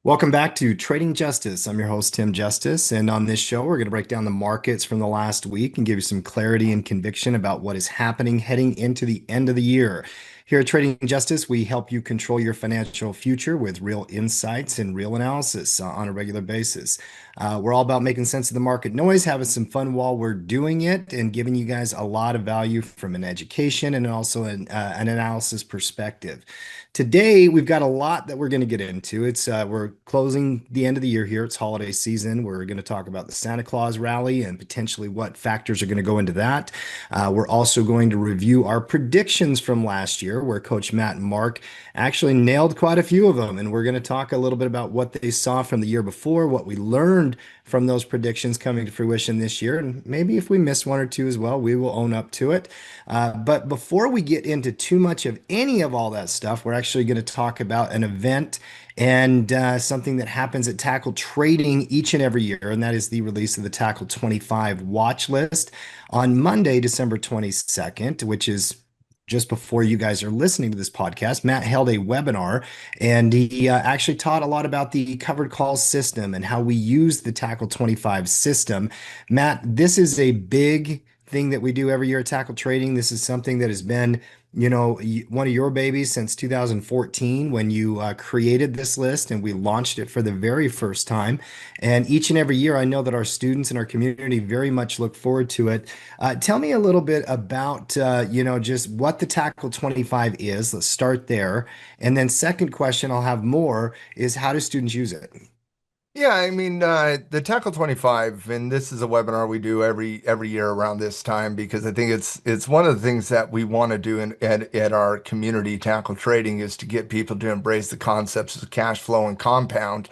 Welcome back to Trading Justice. I'm your host, Tim Justice. And on this show, we're going to break down the markets from the last week and give you some clarity and conviction about what is happening heading into the end of the year. Here at Trading Justice, we help you control your financial future with real insights and real analysis on a regular basis. We're all about making sense of the market noise, having some fun while we're doing it, and giving you guys a lot of value from an education and also an analysis perspective. Today, we've got a lot that we're going to get into. We're closing the end of the year here. It's holiday season. We're going to talk about the Santa Claus rally and potentially what factors are going to go into that. We're also going to review our predictions from last year, where Coach Matt and Mark actually nailed quite a few of them. And we're going to talk a little bit about what they saw from the year before, what we learned from those predictions coming to fruition this year. And maybe if we miss one or two as well, we will own up to it. But before we get into too much of any of all that stuff, we're actually going to talk about an event and something that happens at Tackle Trading each and every year, and that is the release of the Tackle 25 watch list on Monday, December 22nd, which is just before you guys are listening to this podcast. Matt held a webinar and he actually taught a lot about the covered call system and how we use the Tackle 25 system. Matt, this is a big thing that we do every year at Tackle Trading. This is something that has been, one of your babies since 2014 when you created this list and we launched it for the very first time. And each and every year, I know that our students and our community very much look forward to it. Tell me a little bit about, just what the Tackle 25 is. Let's start there. And then second question, I'll have more, is how do students use it? Yeah, the Tackle 25, and this is a webinar we do every year around this time because I think it's one of the things that we want to do at our community Tackle Trading is to get people to embrace the concepts of cash flow and compound.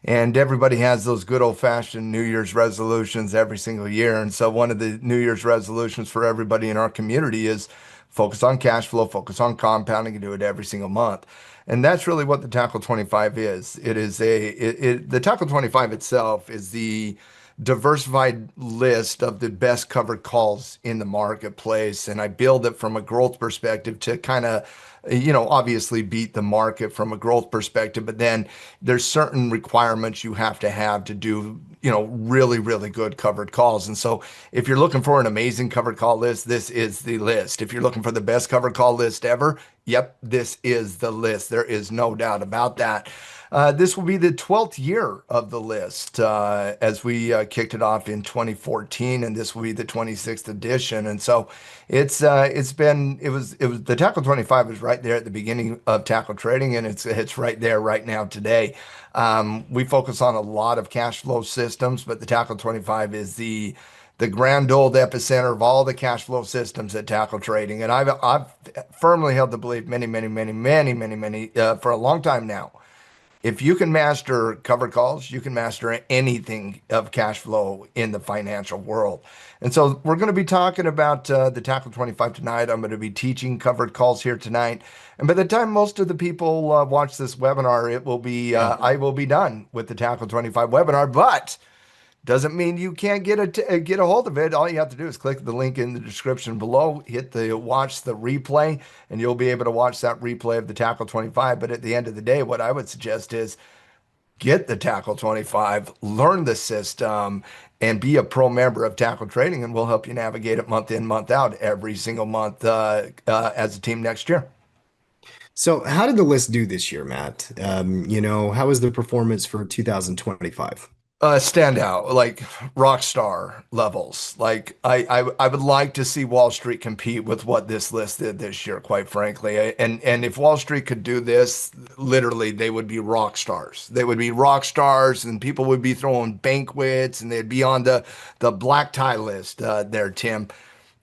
And everybody has those good old-fashioned New Year's resolutions every single year. And so one of the New Year's resolutions for everybody in our community is focus on cash flow, focus on compounding, and do it every single month. And that's really what the Tackle 25 is. The Tackle 25 itself is the diversified list of the best covered calls in the marketplace. And I build it from a growth perspective to kind of, obviously beat the market from a growth perspective. But then there's certain requirements you have to do, really, really good covered calls. And so if you're looking for an amazing covered call list, this is the list. If you're looking for the best covered call list ever, yep, this is the list. There is no doubt about that. This will be the 12th year of the list as we kicked it off in 2014, and this will be the 26th edition. And so it was the Tackle 25 was right there at the beginning of Tackle Trading, and it's right there right now today. We focus on a lot of cash flow systems, but the Tackle 25 is the grand old epicenter of all the cash flow systems at Tackle Trading. And I've firmly held the belief many, for a long time now. If you can master covered calls, you can master anything of cash flow in the financial world. And so we're going to be talking about the Tackle 25 tonight. I'm going to be teaching covered calls here tonight. And by the time most of the people watch this webinar, it will be Yeah. I will be done with the Tackle 25 webinar. But doesn't mean you can't get a hold of it. All you have to do is click the link in the description below, hit the watch the replay, and you'll be able to watch that replay of the Tackle 25. But at the end of the day, what I would suggest is get the Tackle 25, learn the system, and be a pro member of Tackle Trading, and we'll help you navigate it month in, month out, every single month as a team next year. So how did the list do this year, Matt? How was the performance for 2025? Stand out, like rock star levels. Like I would like to see Wall Street compete with what this list did this year, quite frankly. And if Wall Street could do this, literally they would be rock stars. They would be rock stars, and people would be throwing banquets, and they'd be on the black tie list there, Tim.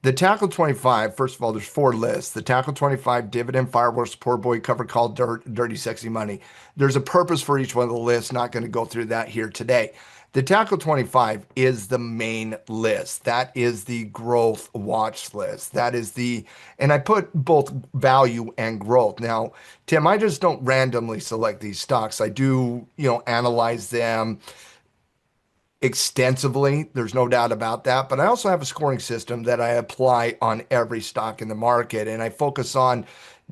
The Tackle 25, first of all, there's four lists. The Tackle 25, Dividend, Fireworks, Poor Boy, Cover Call, Dirty Sexy Money. There's a purpose for each one of the lists. Not going to go through that here today. The Tackle 25 is the main list. That is the growth watch list. And I put both value and growth. Now, Tim, I just don't randomly select these stocks. I do, analyze them extensively. There's no doubt about that. But I also have a scoring system that I apply on every stock in the market. And I focus on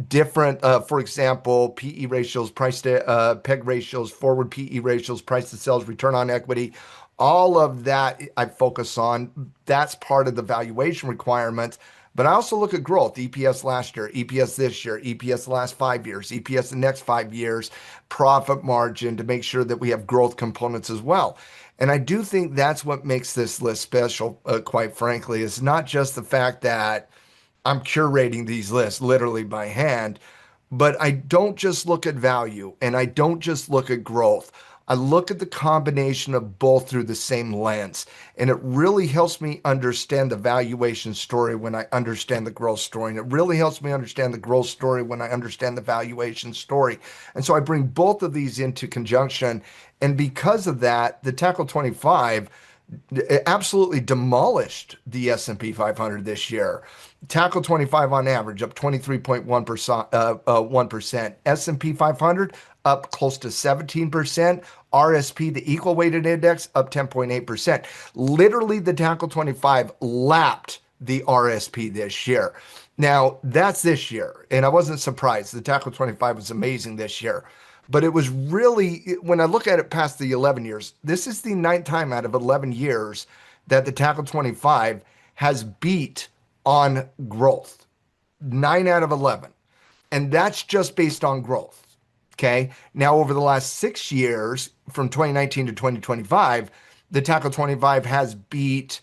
different, for example, PE ratios, price to peg ratios, forward PE ratios, price to sales, return on equity. All of that I focus on. That's part of the valuation requirements. But I also look at growth, EPS last year, EPS this year, EPS the last 5 years, EPS the next 5 years, profit margin to make sure that we have growth components as well. And I do think that's what makes this list special, quite frankly. It's not just the fact that I'm curating these lists literally by hand, but I don't just look at value and I don't just look at growth. I look at the combination of both through the same lens. And it really helps me understand the valuation story when I understand the growth story. And it really helps me understand the growth story when I understand the valuation story. And so I bring both of these into conjunction. And because of that, the Tackle 25 absolutely demolished the S&P 500 this year. Tackle 25 on average up 23.1%, 1%. S&P 500 up close to 17%. RSP, the equal weighted index, up 10.8%. Literally, the Tackle 25 lapped the RSP this year. Now, that's this year, and I wasn't surprised. The Tackle 25 was amazing this year. But it was really, when I look at it past the 11 years, this is the ninth time out of 11 years that the Tackle 25 has beat on growth. 9 out of 11. And that's just based on growth. Okay. Now, over the last 6 years, from 2019 to 2025, the Tackle 25 has beat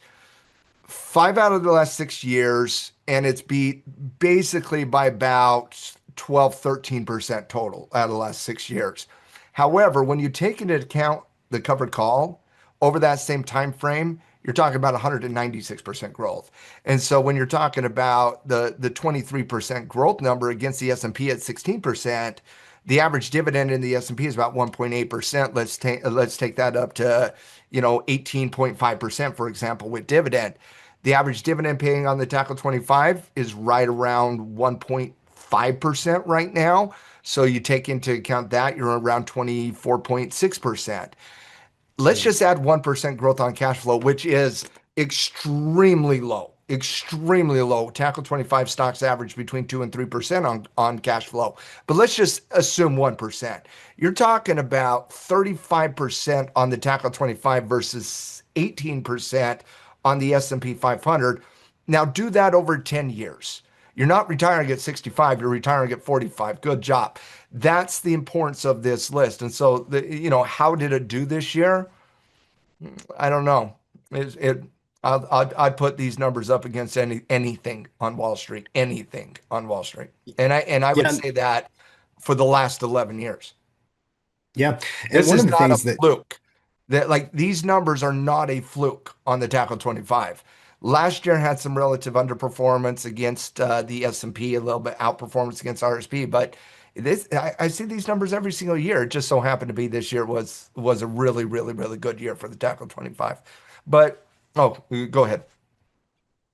5 out of the last 6 years, and it's beat basically by about 12, 13% total out of the last 6 years. However, when you take into account the covered call over that same time frame, you're talking about 196% growth. And so when you're talking about the 23% growth number against the S&P at 16%, the average dividend in the S&P is about 1.8%. Let's take that up to 18.5%, for example, with dividend. The average dividend paying on the Tackle 25 is right around 1.5% right now. So you take into account that, you're around 24.6%. Let's Mm. just add 1% growth on cash flow, which is extremely low. Extremely low. Tackle 25 stocks average between 2 and 3% on cash flow. But let's just assume 1%. You're talking about 35% on the Tackle 25 versus 18% on the S&P 500. Now do that over 10 years. You're not retiring at 65, you're retiring at 45. Good job. That's the importance of this list. And so, how did it do this year? I don't know. I'd put these numbers up against anything on Wall Street, anything on Wall Street. And I would Yeah, say that for the last 11 years. yeah. And This one is of the not a things that, fluke. That like these numbers are not a fluke on the Tackle 25. Last year had some relative underperformance against the S&P, a little bit outperformance against RSP, but I see these numbers every single year. It just so happened to be this year was a really, really, really good year for the Tackle 25. But oh, go ahead.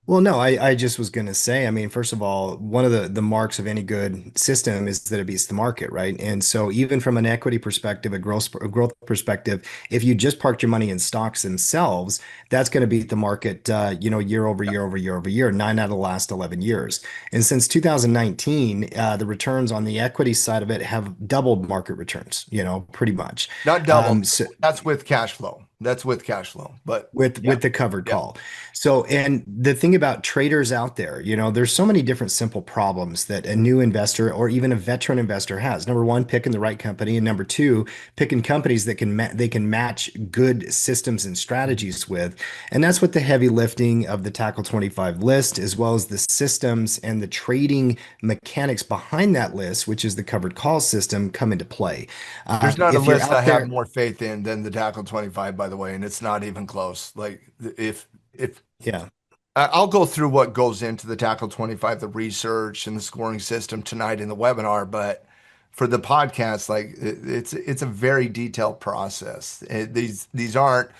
well, no, I just was going to say, I mean, first of all, one of the marks of any good system is that it beats the market, right? And so even from an equity perspective, a growth perspective, if you just parked your money in stocks themselves, that's going to beat the market, year over year over year over year, 9 out of the last 11 years. And since 2019, the returns on the equity side of it have doubled market returns, pretty much. Not double. So That's with cash flow. That's with cash flow. But with yeah, with the covered yeah. call. So, and the thing about traders out there, there's so many different simple problems that a new investor or even a veteran investor has. Number one, picking the right company, and number two, picking companies that they can match good systems and strategies with. And that's what the heavy lifting of the Tackle 25 list, as well as the systems and the trading mechanics behind that list, which is the covered call system, come into play. There's not a If you're list I out have there, more faith in than the Tackle 25, by the way, and it's not even close. Like if yeah. I'll go through what goes into the Tackle 25, the research and the scoring system tonight in the webinar, but for the podcast, like it's a very detailed process. These aren't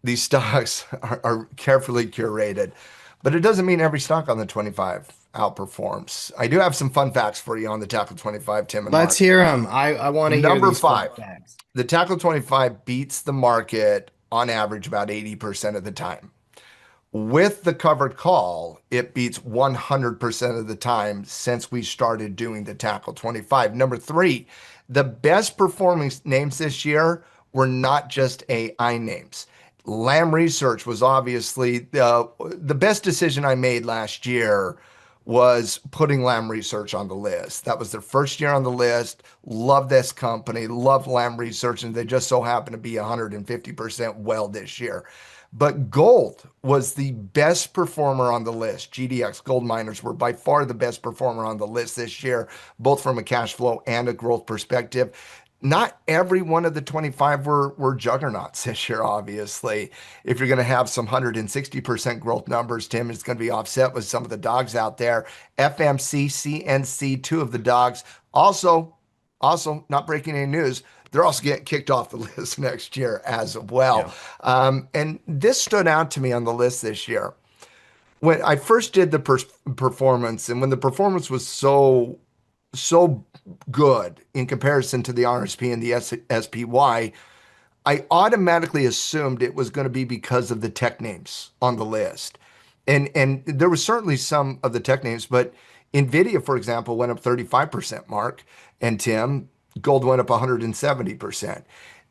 these stocks are carefully curated, but it doesn't mean every stock on the 25 outperforms. I do have some fun facts for you on the Tackle 25, Tim and Let's Mark. hear them. I want to hear Number these fun five, facts. the Tackle 25 beats the market on average about 80% of the time. With the covered call, it beats 100% of the time since we started doing the Tackle 25. Number three, the best performing names this year were not just AI names. Lamb Research was obviously the best decision I made last year was putting Lamb Research on the list. That was their first year on the list. Love this company, love Lamb Research, and they just so happen to be 150% well this year. But gold was the best performer on the list. GDX gold miners were by far the best performer on the list this year, both from a cash flow and a growth perspective. Not every one of the 25 were juggernauts this year, obviously. If you're going to have some 160% growth numbers, Tim, it's going to be offset with some of the dogs out there. FMC, CNC, two of the dogs. Also, not breaking any news, they're also getting kicked off the list next year as well. Yeah. And this stood out to me on the list this year. When I first did the performance, and when the performance was so good in comparison to the RSP and the SPY, I automatically assumed it was going to be because of the tech names on the list. And there was certainly some of the tech names, but Nvidia, for example, went up 35%, Mark, and Tim, gold went up 170%.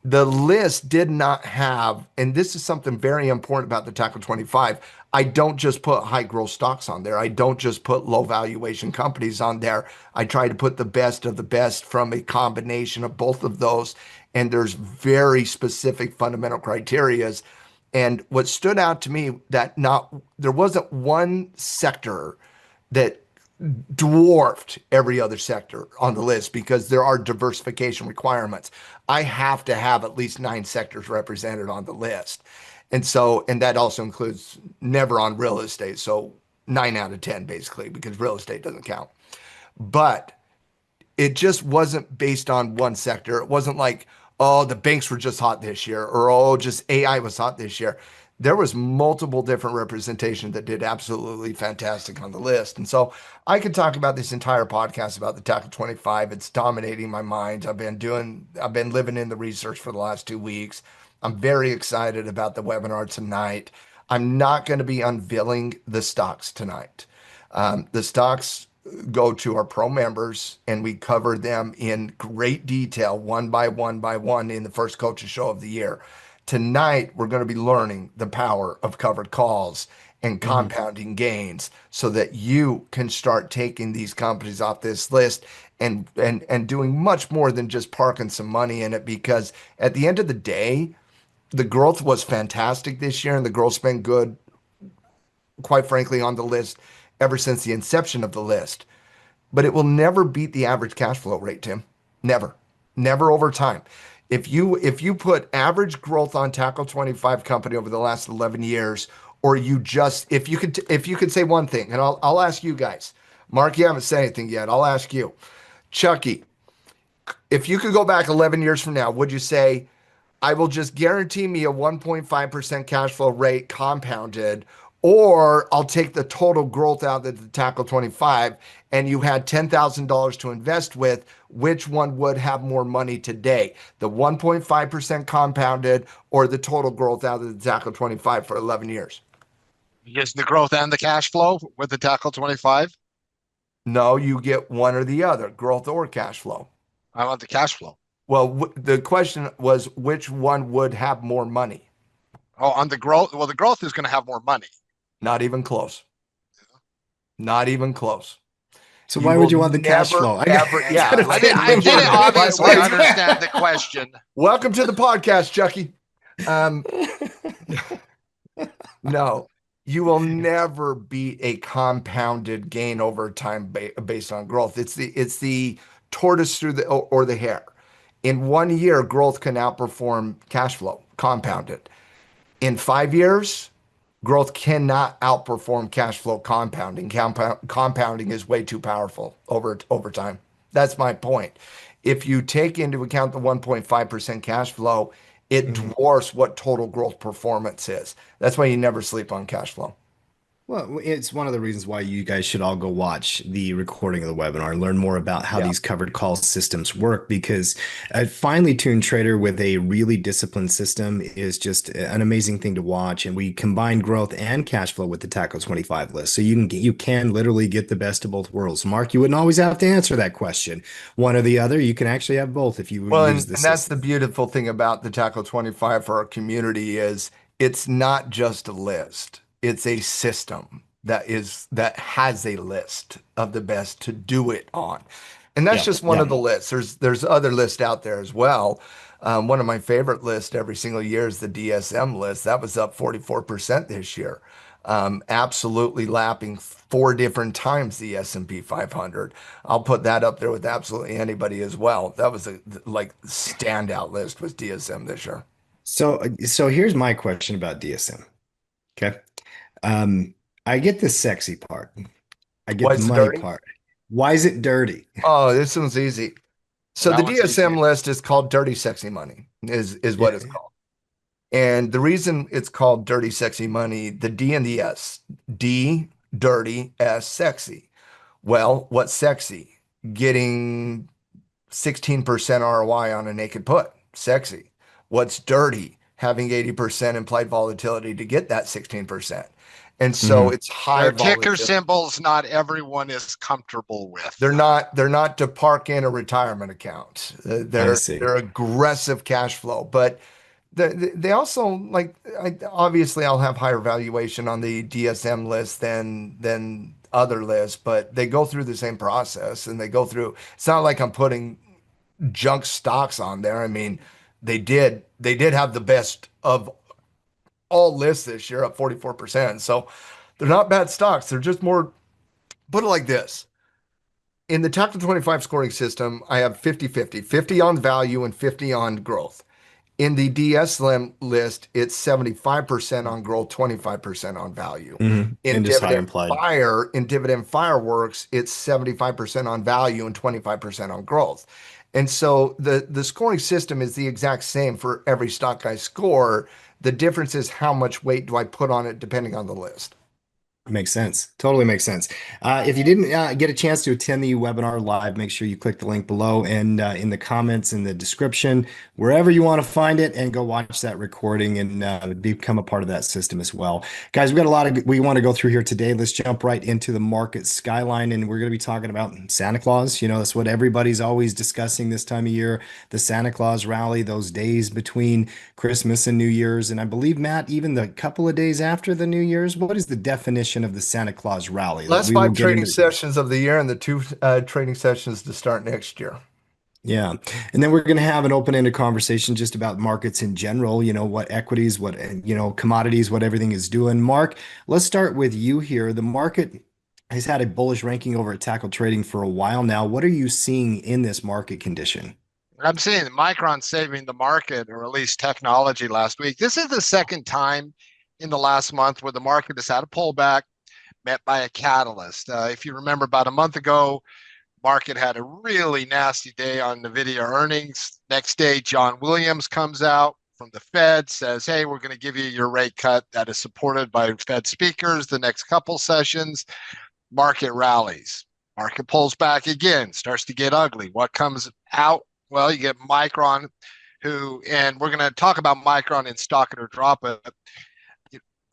The list did not have, and this is something very important about the Tackle 25. I don't just put high growth stocks on there. I don't just put low valuation companies on there. I try to put the best of the best from a combination of both of those. And there's very specific fundamental criterias. And what stood out to me that not there wasn't one sector that dwarfed every other sector on the list because there are diversification requirements. I have to have at least 9 sectors represented on the list. And that also includes never on real estate. So 9 out of 10, basically, because real estate doesn't count. But it just wasn't based on one sector. It wasn't like, oh, the banks were just hot this year, or oh, just AI was hot this year. There was multiple different representation that did absolutely fantastic on the list. And so I could talk about this entire podcast about the Tackle 25. It's dominating my mind. I've been living in the research for the last 2 weeks. I'm very excited about the webinar tonight. I'm not going to be unveiling the stocks tonight. The stocks go to our pro members and we cover them in great detail, one by one by one, in the first coaches show of the year. Tonight, we're going to be learning the power of covered calls and Mhm. compounding gains so that you can start taking these companies off this list and doing much more than just parking some money in it, because at the end of the day, the growth was fantastic this year and the growth's been good, quite frankly, on the list ever since the inception of the list. But it will never beat the average cash flow rate, Tim. Never. Never over time. If you put average growth on Tackle 25 company over the last 11 years, or you just if you could say one thing, and I'll ask you guys. Mark, you haven't said anything yet. I'll ask you. Chucky, if you could go back 11 years from now, would you say I will just guarantee me a 1.5% cash flow rate compounded, or I'll take the total growth out of the Tackle 25, and you had $10,000 to invest with? Which one would have more money today? The 1.5% compounded or the total growth out of the Tackle 25 for 11 years? Just the growth and the cash flow with the Tackle 25. No, you get one or the other, growth or cash flow. I want the cash flow. Well, the question was which one would have more money? Oh, on the growth. Well, the growth is going to have more money. Not even close. Not even close. So You why would will you want the cash never, flow? I got, ever, I yeah. gotta Like, think I more didn't here. obviously wait. understand the question. Welcome to the podcast, Chucky. Um, no, you will never beat a compounded gain over time based on growth. It's the tortoise through the or the hare. In one year, growth can outperform cash flow, compounded. In 5 years, growth cannot outperform cash flow compounding. Compounding is way too powerful over time. That's my point. If you take into account the 1.5% cash flow, it Mhm. dwarfs what total growth performance is. That's why you never sleep on cash flow. Well, it's one of the reasons why you guys should all go watch the recording of the webinar and learn more about how Yeah. these covered call systems work because a finely tuned trader with a really disciplined system is just an amazing thing to watch. And we combine growth and cash flow with the Taco 25 list. So you can literally get the best of both worlds. Mark, you wouldn't always have to answer that question. One or the other, you can actually have both if you Well, use the and that's the system. beautiful thing about the Tackle 25 for our community is it's not just a list. It's a system that has a list of the best to do it on. And that's Yeah. just one Yeah. of the lists. There's other lists out there as well. One of my favorite lists every single year is the DSM list. That was up 44% this year. Absolutely lapping four different times the S&P 500. I'll put that up there with absolutely anybody as well. That was a like standout list with DSM this year. So here's my question about DSM. Okay. Um, I get the sexy part. I get the What's money dirty? part. Why is it dirty? Oh, this one's easy. So the That one's DSM easy. list is called Dirty Sexy Money, is what it's Yeah. called. And the reason it's called Dirty Sexy Money, the D and the S, D, dirty, S, sexy. Well, what's sexy? Getting 16% ROI on a naked put. Sexy. What's dirty? Having 80% implied volatility to get that 16%. And so Hmm. it's high They're ticker volatility. symbols not everyone is comfortable with. They're not to park in a retirement account. I They're see. aggressive cash flow, but they also obviously I'll have higher valuation on the DSM list than other lists, but they go through the same process and they go through. It's not like I'm putting junk stocks on there. I mean, they did have the best of all lists this year, up 44%. So they're not bad stocks. They're just more, put it like this. In the top 25 scoring system, I have 50-50, 50 on value and 50 on growth. In the DSLM list, it's 75% on growth, 25% on value. And just higher implied. In Dividend Fireworks, it's 75% on value and 25% on growth. And so the scoring system is the exact same for every stock I score. The difference is how much weight do I put on it depending on the list. Makes sense. Totally makes sense. If you didn't get a chance to attend the webinar live, make sure you click the link below and in the comments in the description, wherever you want to find it, and go watch that recording and become a part of that system as well. Guys, we've got a lot of we want to go through here today. Let's jump right into the market skyline, and we're going to be talking about Santa Claus. You know, that's what everybody's always discussing this time of year, the Santa Claus rally, those days between Christmas and New Year's. And I believe, Matt, even the couple of days after the New Year's, what is the definition of the Santa Claus rally? Last We will five get trading into, sessions of the year and the two trading sessions to start next year. yeah. And then we're going to have an open-ended conversation just about markets in general, you know, what equities, what, commodities, what everything is doing. Mark, let's start with you here. The market has had a bullish ranking over at tackle trading for a while now. What are you seeing in this market condition? I'm seeing Micron saving the market, or at least technology last week. This is the second time in the last month where the market has had a pullback met by a catalyst. If you remember about a month ago, market had a really nasty day on NVIDIA earnings. Next day, John Williams comes out from the Fed, says, hey, we're going to give you your rate cut that is supported by Fed speakers the next couple sessions. Market rallies. Market pulls back again, starts to get ugly. What comes out? Well, you get Micron, and we're going to talk about Micron in stock it or drop it.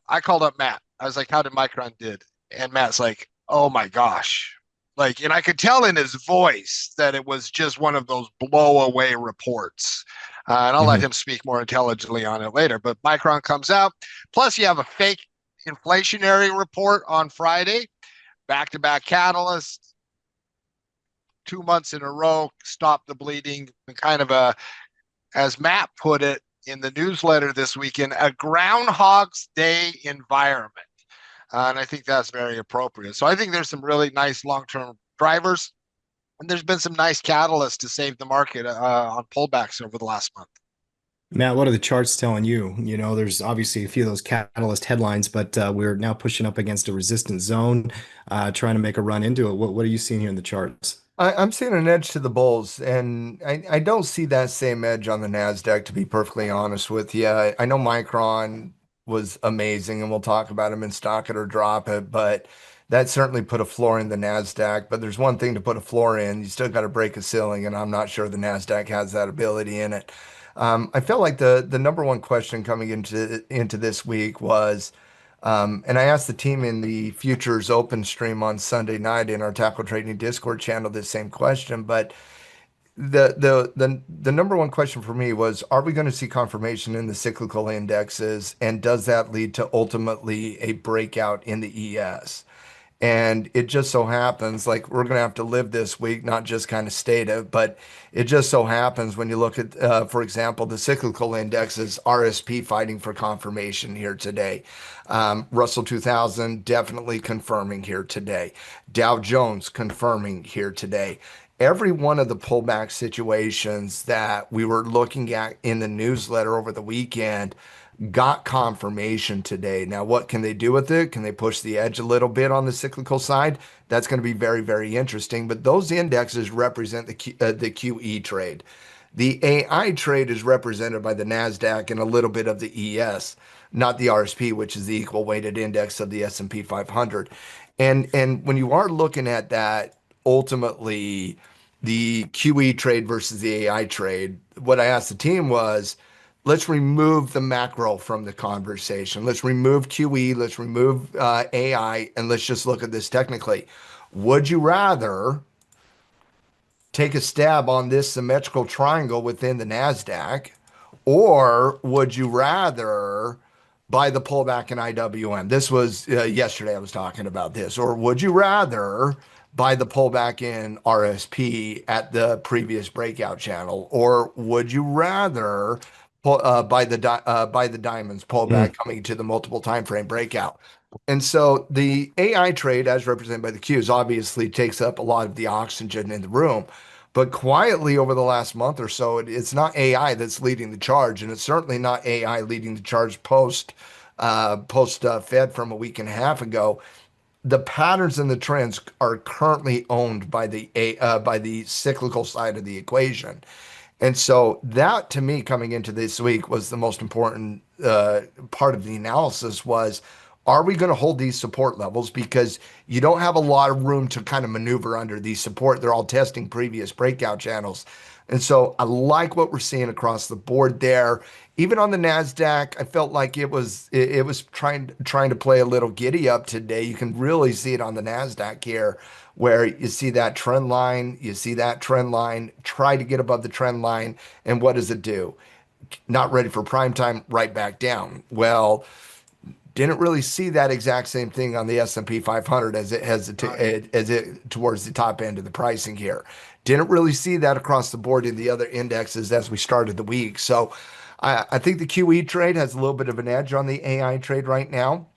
I called up Matt. I was like, how did Micron did? And Matt's like, oh my gosh. And I could tell in his voice that it was just one of those blow away reports. And I'll let Mhm. him speak more intelligently on it later. But Micron comes out. Plus, you have a fake inflationary report on Friday, back to back catalyst, 2 months in a row, stop the bleeding, and kind of as Matt put it in the newsletter this weekend, a Groundhog's Day environment. And I think that's very appropriate. So I think there's some really nice long-term drivers, and there's been some nice catalysts to save the market on pullbacks over the last month. Matt, what are the charts telling you? You know, there's obviously a few of those catalyst headlines, but we're now pushing up against a resistance zone, trying to make a run into it. What are you seeing here in the charts? I'm seeing an edge to the bulls, and I don't see that same edge on the Nasdaq, to be perfectly honest with you. I know Micron. was amazing, and we'll talk about them in stock it or drop it. But that certainly put a floor in the Nasdaq. But there's one thing to put a floor in. You still got to break a ceiling, and I'm not sure the Nasdaq has that ability in it. I felt like the number one question coming into this week was, and I asked the team in the futures open stream on Sunday night in our tackle trading Discord channel this same question, but the number one question for me was, are we going to see confirmation in the cyclical indexes, and does that lead to ultimately a breakout in the ES? And it just so happens, like, we're going to have to live this week, not just kind of state it, but it just so happens when you look at, for example, the cyclical indexes, RSP fighting for confirmation here today. Russell 2000 definitely confirming here today. Dow Jones confirming here today. Every one of the pullback situations that we were looking at in the newsletter over the weekend got confirmation today. Now, what can they do with it? Can they push the edge a little bit on the cyclical side? That's going to be very, very interesting. But those indexes represent the QE trade. The AI trade is represented by the NASDAQ and a little bit of the ES, not the RSP, which is the equal weighted index of the S&P 500. And when you are looking at that, ultimately, the QE trade versus the AI trade, what I asked the team was, let's remove the macro from the conversation. Let's remove QE, let's remove AI, and let's just look at this technically. Would you rather take a stab on this symmetrical triangle within the NASDAQ, or would you rather buy the pullback in IWM? This was yesterday I was talking about this. Or would you rather buy the pullback in RSP at the previous breakout channel? Or would you rather buy the diamonds pullback Mm. coming to the multiple time frame breakout? And so the AI trade, as represented by the Qs, obviously takes up a lot of the oxygen in the room. But quietly over the last month or so, it's not AI that's leading the charge, and it's certainly not AI leading the charge post Fed from a week and a half ago. The patterns and the trends are currently owned by by the cyclical side of the equation. And so that to me coming into this week was the most important part of the analysis was, are we going to hold these support levels? Because you don't have a lot of room to kind of maneuver under these support. They're all testing previous breakout channels. And so I like what we're seeing across the board there. Even on the Nasdaq, I felt like it was trying to play a little giddy up today. You can really see it on the Nasdaq here, where you see that trend line, you see that trend line, try to get above the trend line, and what does it do? Not ready for prime time, right back down. Well, didn't really see that exact same thing on the S&P 500 as it towards the top end of the pricing here. Didn't really see that across the board in the other indexes as we started the week. So I think the QE trade has a little bit of an edge on the AI trade right now.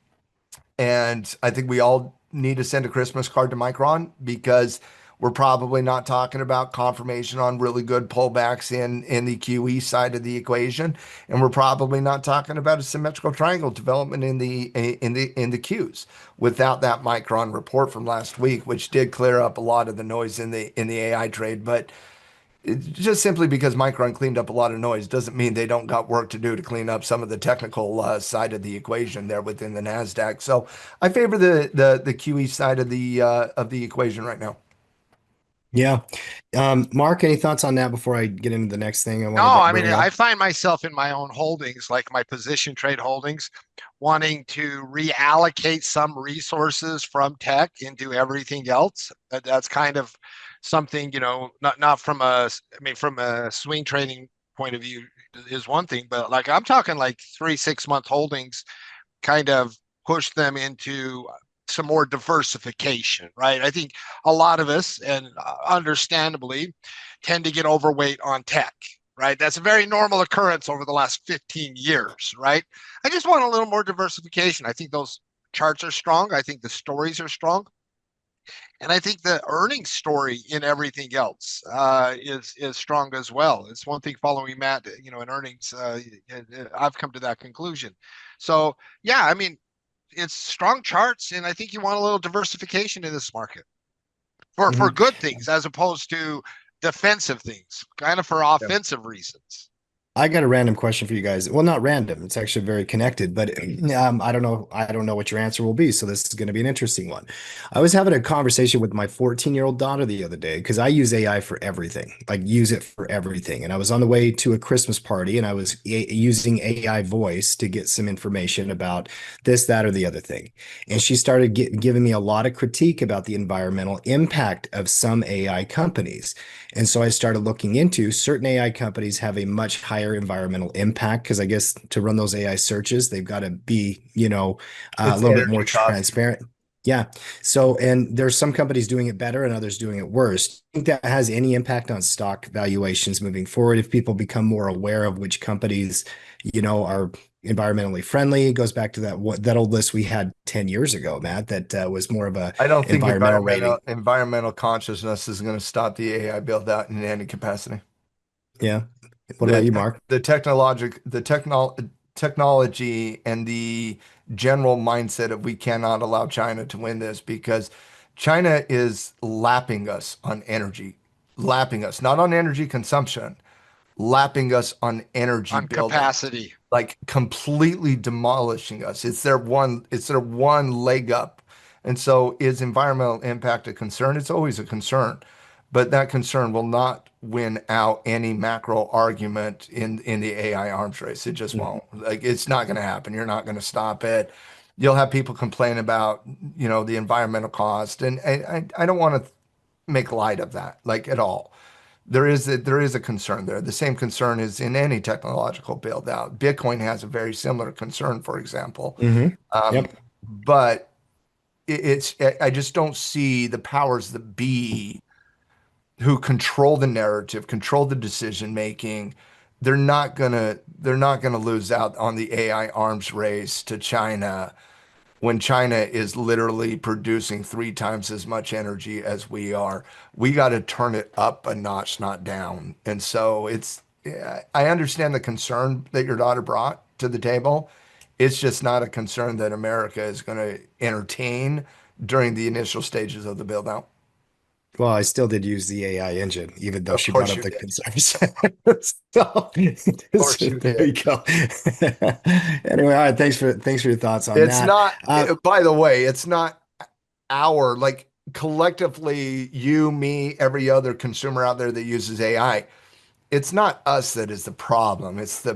And I think we all need to send a Christmas card to Micron, because we're probably not talking about confirmation on really good pullbacks in the QE side of the equation, and we're probably not talking about a symmetrical triangle development in the Qs without that Micron report from last week, which did clear up a lot of the noise in the AI trade. But just simply because Micron cleaned up a lot of noise doesn't mean they don't got work to do to clean up some of the technical side of the equation there within the Nasdaq. So I favor the QE side of the equation right now. Yeah. Mark, any thoughts on that before I get into the next thing I No, want to I mean, bring I up? find myself in my own holdings, like my position trade holdings, wanting to reallocate some resources from tech into everything else. That's kind of something, not from I mean, from a swing trading point of view is one thing, but like I'm talking like 3, 6 month holdings, kind of push them into some more diversification, right? I think a lot of us, and understandably, tend to get overweight on tech, right? That's a very normal occurrence over the last 15 years, right? I just want a little more diversification. I think those charts are strong. I think the stories are strong. And I think the earnings story in everything else is strong as well. It's one thing following Matt, in earnings. I've come to that conclusion. So yeah, I mean, it's strong charts, and I think you want a little diversification in this market for Mhm. good things as opposed to defensive things, kind of for offensive reasons. I got a random question for you guys. Well, not random. It's actually very connected, but I don't know. I don't know what your answer will be. So this is going to be an interesting one. I was having a conversation with my 14-year-old daughter the other day because I use AI for everything, like use it for everything. And I was on the way to a Christmas party and I was using AI voice to get some information about this, that, or the other thing. And she started giving me a lot of critique about the environmental impact of some AI companies. And so I started looking into certain AI companies have a much higher environmental impact because I guess to run those AI searches, they've got to be, a It's little bit more energy cost. transparent. Yeah. So, and there's some companies doing it better and others doing it worse. Do you think that has any impact on stock valuations moving forward if people become more aware of which companies, are environmentally friendly? It goes back to that old list we had 10 years ago, Matt, that was more of a I don't think environmental rating. environmental consciousness is going to stop the AI build out in any capacity. Yeah. What The about you, tech, Mark? technology and the general mindset of we cannot allow China to win this because China is lapping us on energy, lapping us, not on energy consumption, lapping us on energy On build out, capacity. like completely demolishing us. It's their one leg up. And so is environmental impact a concern? It's always a concern, but that concern will not win out any macro argument in the AI arms race. It just Mhm. won't. Like it's not going to happen. You're not going to stop it. You'll have people complain about, the environmental cost, and I don't want to make light of that like at all. There is a concern there. The same concern is in any technological build out. Bitcoin has a very similar concern, for example. Um, Yep. but I just don't see the powers that be who control the narrative, control the decision making. They're not gonna lose out on the AI arms race to China when China is literally producing 3 times as much energy as we are. We got to turn it up a notch, not down. And so yeah, I understand the concern that your daughter brought to the table. It's just not a concern that America is going to entertain during the initial stages of the build out. Well, I still did use the AI engine, even though Of she brought course up you the did. concerns. So, Of course you there you did. go. Anyway, all right. Thanks for your thoughts on It's that. not, by the way, it's not like collectively, you, me, every other consumer out there that uses AI. It's not us that is the problem. It's the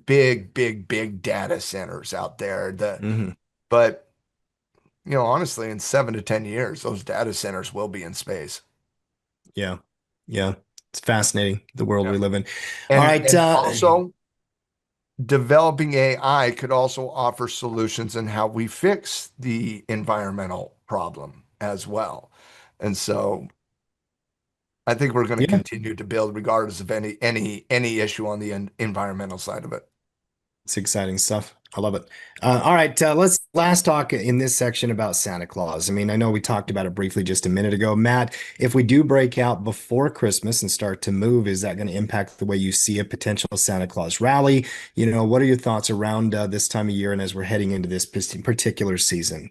big, big, big data centers out there. Mhm. But honestly, in 7 to 10 years, those data centers will be in space. Yeah. Yeah. It's fascinating, the world Yeah. we live in. All And right. and also developing AI could also offer solutions in how we fix the environmental problem as well. And so I think we're going to Yeah. continue to build regardless of any issue on the environmental side of it. It's exciting stuff. I love it. All right, let's last talk in this section about Santa Claus. I mean, I know we talked about it briefly just a minute ago. Matt, if we do break out before Christmas and start to move, is that going to impact the way you see a potential Santa Claus rally? What are your thoughts around this time of year and as we're heading into this particular season?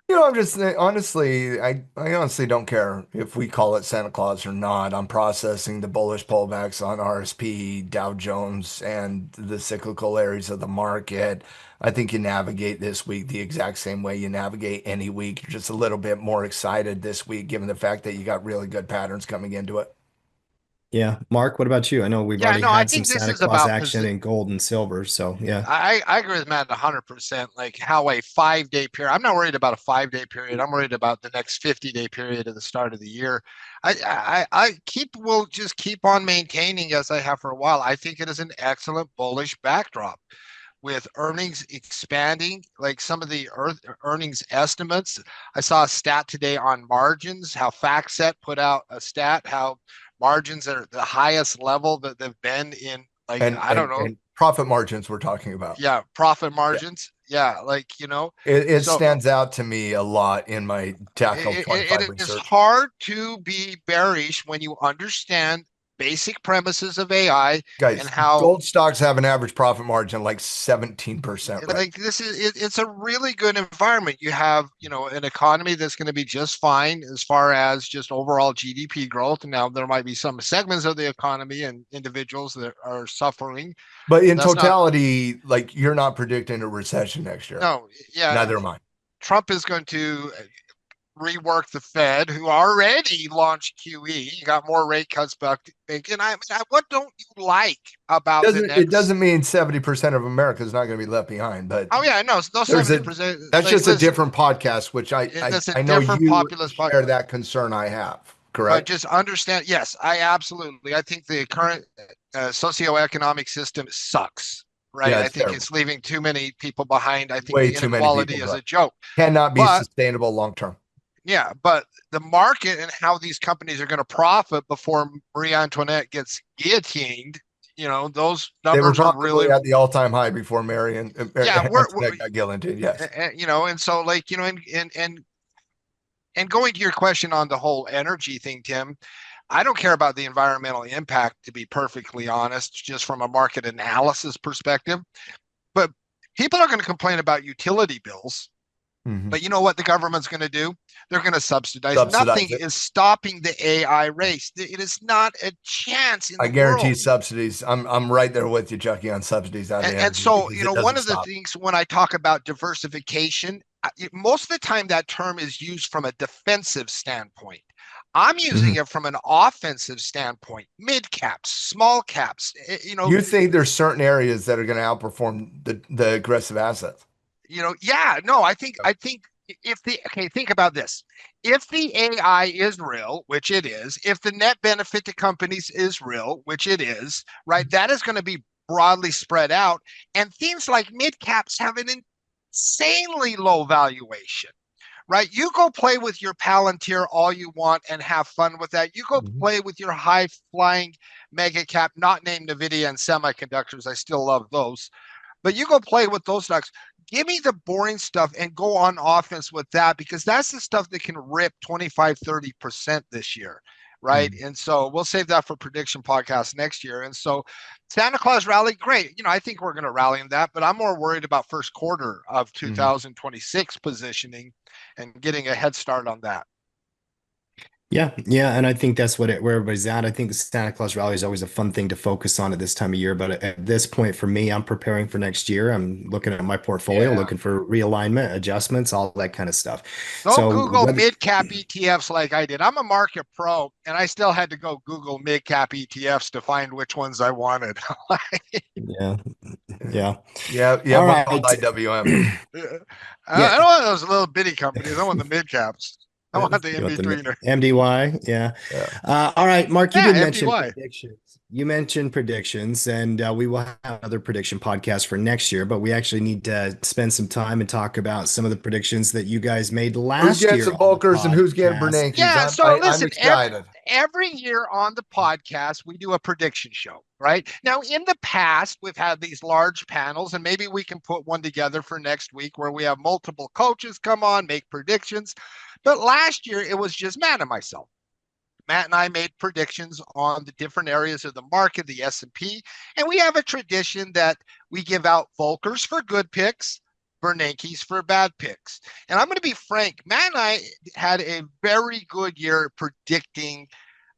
I'm just honestly, I honestly don't care if we call it Santa Claus or not. I'm processing the bullish pullbacks on RSP, Dow Jones, and the cyclical areas of the market. I think you navigate this week the exact same way you navigate any week. You're just a little bit more excited this week, given the fact that you got really good patterns coming into it. Yeah, Mark, what about you? I know we've Yeah, already no, I had some think this Santa is Claus about action in gold and silver, so yeah. I agree with Matt 100%. Like how a 5 day period, I'm not worried about a 5 day period. I'm worried about the next 50-day period at the start of the year. Will just keep on maintaining as I have for a while. I think it is an excellent bullish backdrop with earnings expanding, like some of the earnings estimates. I saw a stat today on margins, how FactSet put out a stat, how margins are the highest level that they've been in, like, And I don't and know, and profit margins we're talking about. yeah, profit Yeah. margins. Yeah, It so stands out to me a lot in my Tackle it 25 is research. hard to be bearish when you understand basic premises of AI and Guys, how gold stocks have an average profit margin like 17%, right? like it's a really good environment. You have, an economy that's going to be just fine as far as just overall GDP growth. Now there might be some segments of the economy and individuals that are suffering. But in That's not totality, like you're not predicting a recession next year. no, yeah. Neither am I. Trump is going to rework the Fed, who already launched QE. You got more rate cuts back. And what don't you like about the It next? doesn't mean 70% of America is not going to be left behind, but Oh yeah, no, no there's a 70%. that's Like, just a listen, different podcast, which that's a I know different you populist podcast. share that concern I have, But correct? just understand, yes, I think the current socioeconomic system sucks, right? Yeah, I it's think terrible. it's leaving too many people behind. I think Way the too many people, inequality is bro. a joke. Cannot be But sustainable long term. yeah, but the market and how these companies are going to profit before Marie Antoinette gets guillotined, those They were numbers are really, probably at the all-time high before Mary and yeah, Antoinette got guillotined. Yes. and so like, and going to your question on the whole energy thing, Tim, I don't care about the environmental impact, to be perfectly honest, just from a market analysis perspective. But people are going to complain about utility bills. Mhm. But you know what the government's going to do? They're going to subsidize. Nothing Subsidize it. is stopping the AI race. It is not a chance in I the guarantee world. subsidies. I'm right there with you, Chucky, on subsidies on the And energy so, because it one doesn't of the stop. things when I talk about diversification, most of the time that term is used from a defensive standpoint. I'm using Mhm. it from an offensive standpoint, mid caps, small caps, You think there's certain areas that are going to outperform the aggressive assets? yeah, no, I think if the okay, think about this. If the AI is real, which it is, if the net benefit to companies is real, which it is, right, that is going to be broadly spread out. And things like mid caps have an insanely low valuation, right? You go play with your Palantir all you want and have fun with that. You go Mhm. play with your high flying mega cap, not named NVIDIA and semiconductors. I still love those, but you go play with those stocks. Give me the boring stuff and go on offense with that, because that's the stuff that can rip 25, 30% this year. Right. Mhm. And so we'll save that for prediction podcast next year. And so Santa Claus rally, great. I think we're going to rally in that, but I'm more worried about first quarter of Mhm. 2026 positioning and getting a head start on that. Yeah, yeah, and I think that's where everybody's at. I think the Santa Claus rally is always a fun thing to focus on at this time of year. But at this point, for me, I'm preparing for next year. I'm looking at my portfolio, Yeah. looking for realignment, adjustments, all that kind of stuff. Don't So Google whether mid cap ETFs like I did. I'm a market pro, and I still had to go Google mid cap ETFs to find which ones I wanted. yeah, yeah. Yeah, yeah, All we're called right. IWM. Yeah, I don't want those little bitty companies. I want the mid caps. I want the you in want the betweener. MDY? Yeah. Yeah. All right, Mark, you Yeah, did mention MDY. predictions. You mentioned predictions, and we will have another prediction podcast for next year, but we actually need to spend some time and talk about some of the predictions that you guys made Who's last getting year some on the bulkers and who's getting podcast. Bernanke's? Yeah. So I'm listen, excited. every year on the podcast, we do a prediction show, right? Now, in the past, we've had these large panels, and maybe we can put one together for next week where we have multiple coaches come on, make predictions. But last year, it was just Matt and myself. Matt and I made predictions on the different areas of the market, the S&P, and we have a tradition that we give out Volkers for good picks, Bernanke's for bad picks. And I'm going to be frank, Matt and I had a very good year predicting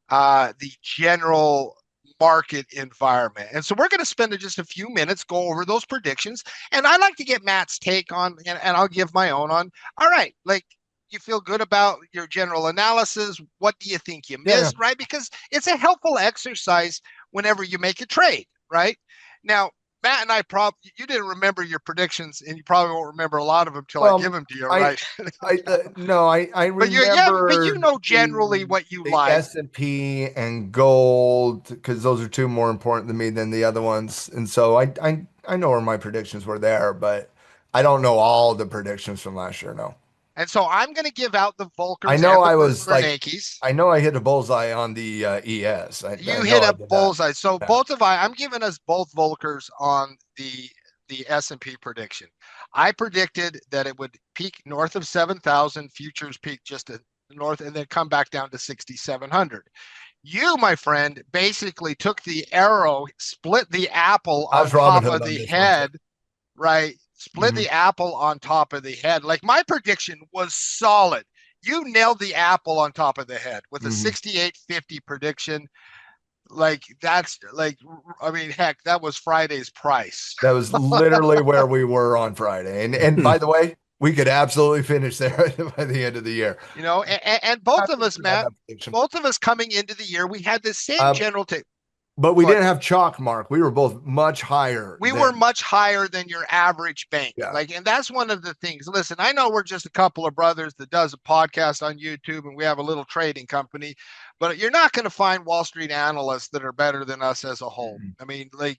the general market environment. And so we're going to spend just a few minutes, go over those predictions. And I like to get Matt's take on, and I'll give my own on, all right, like, you feel good about your general analysis. What do you think you Yeah, yeah. missed, right? Because it's a helpful exercise whenever you make a trade, right? Now, Matt and I probably, you didn't remember your predictions, and you probably won't remember a lot of them till I give Well, them to you, I right? no, I But yeah, but remember you know generally the what you like. S&P and gold because those are two more important to me than the other ones. And so I know where my predictions were there, but I don't know all the predictions from last year, no. And so I'm going to give out the I Volkers know and the I was like Bernanke's. I know I hit a bullseye on the ES. I You know hit I a did that. bullseye. So Yeah. I'm giving us both Volkers on the S&P prediction. I predicted that it would peak north of 7,000, futures peak just north, and then come back down to 6,700. You, my friend, basically took the arrow, split the apple I on was Robin top of Hood on the this one too. head, right? Split Mhm. the apple on top of the head. Like my prediction was solid. You nailed the apple on top of the head with a Mhm. 68.50 prediction. Like that's like, I mean, heck, that was Friday's price. That was literally where we were on Friday. And by the way, we could absolutely finish there by the end of the year. And both Not of that us, we had Matt, that prediction. both of us coming into the year, we had the same Uh, general take. but we Go ahead. didn't have chalk mark. We were both much higher We were than, much higher than your average bank. yeah. Like, and that's one of the things. Listen, I know we're just a couple of brothers that does a podcast on YouTube and we have a little trading company, but you're not going to find Wall Street analysts that are better than us as a whole. Mhm. I mean, like,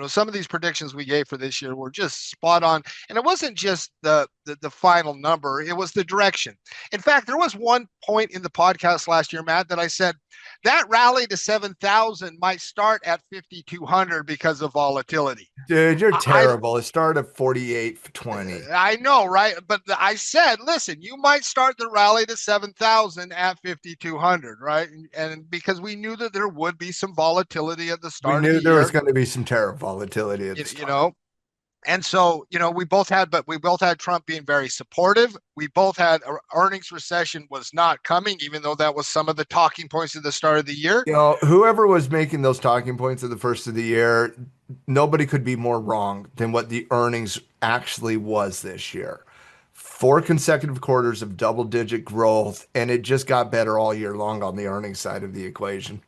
some of these predictions we gave for this year were just spot on. And it wasn't just the final number, it was the direction. In fact, there was one point in the podcast last year, Matt, that I said, that rally to 7,000 might start at 5,200 because of volatility. Dude, you're I terrible. It started at 48.20. I know, right? But I said, listen, you might start the rally to 7,000 at 5,200, right? And because we knew that there would be some volatility at the We start of knew the there was year, going to be some tariff volatility at you, the you start. know, and so, we both had Trump being very supportive. We both had earnings recession was not coming, even though that was some of the talking points at the start of the year. Whoever was making those talking points at the first of the year, nobody could be more wrong than what the earnings actually was this year. Four consecutive quarters of double-digit growth, and it just got better all year long on the earnings side of the equation.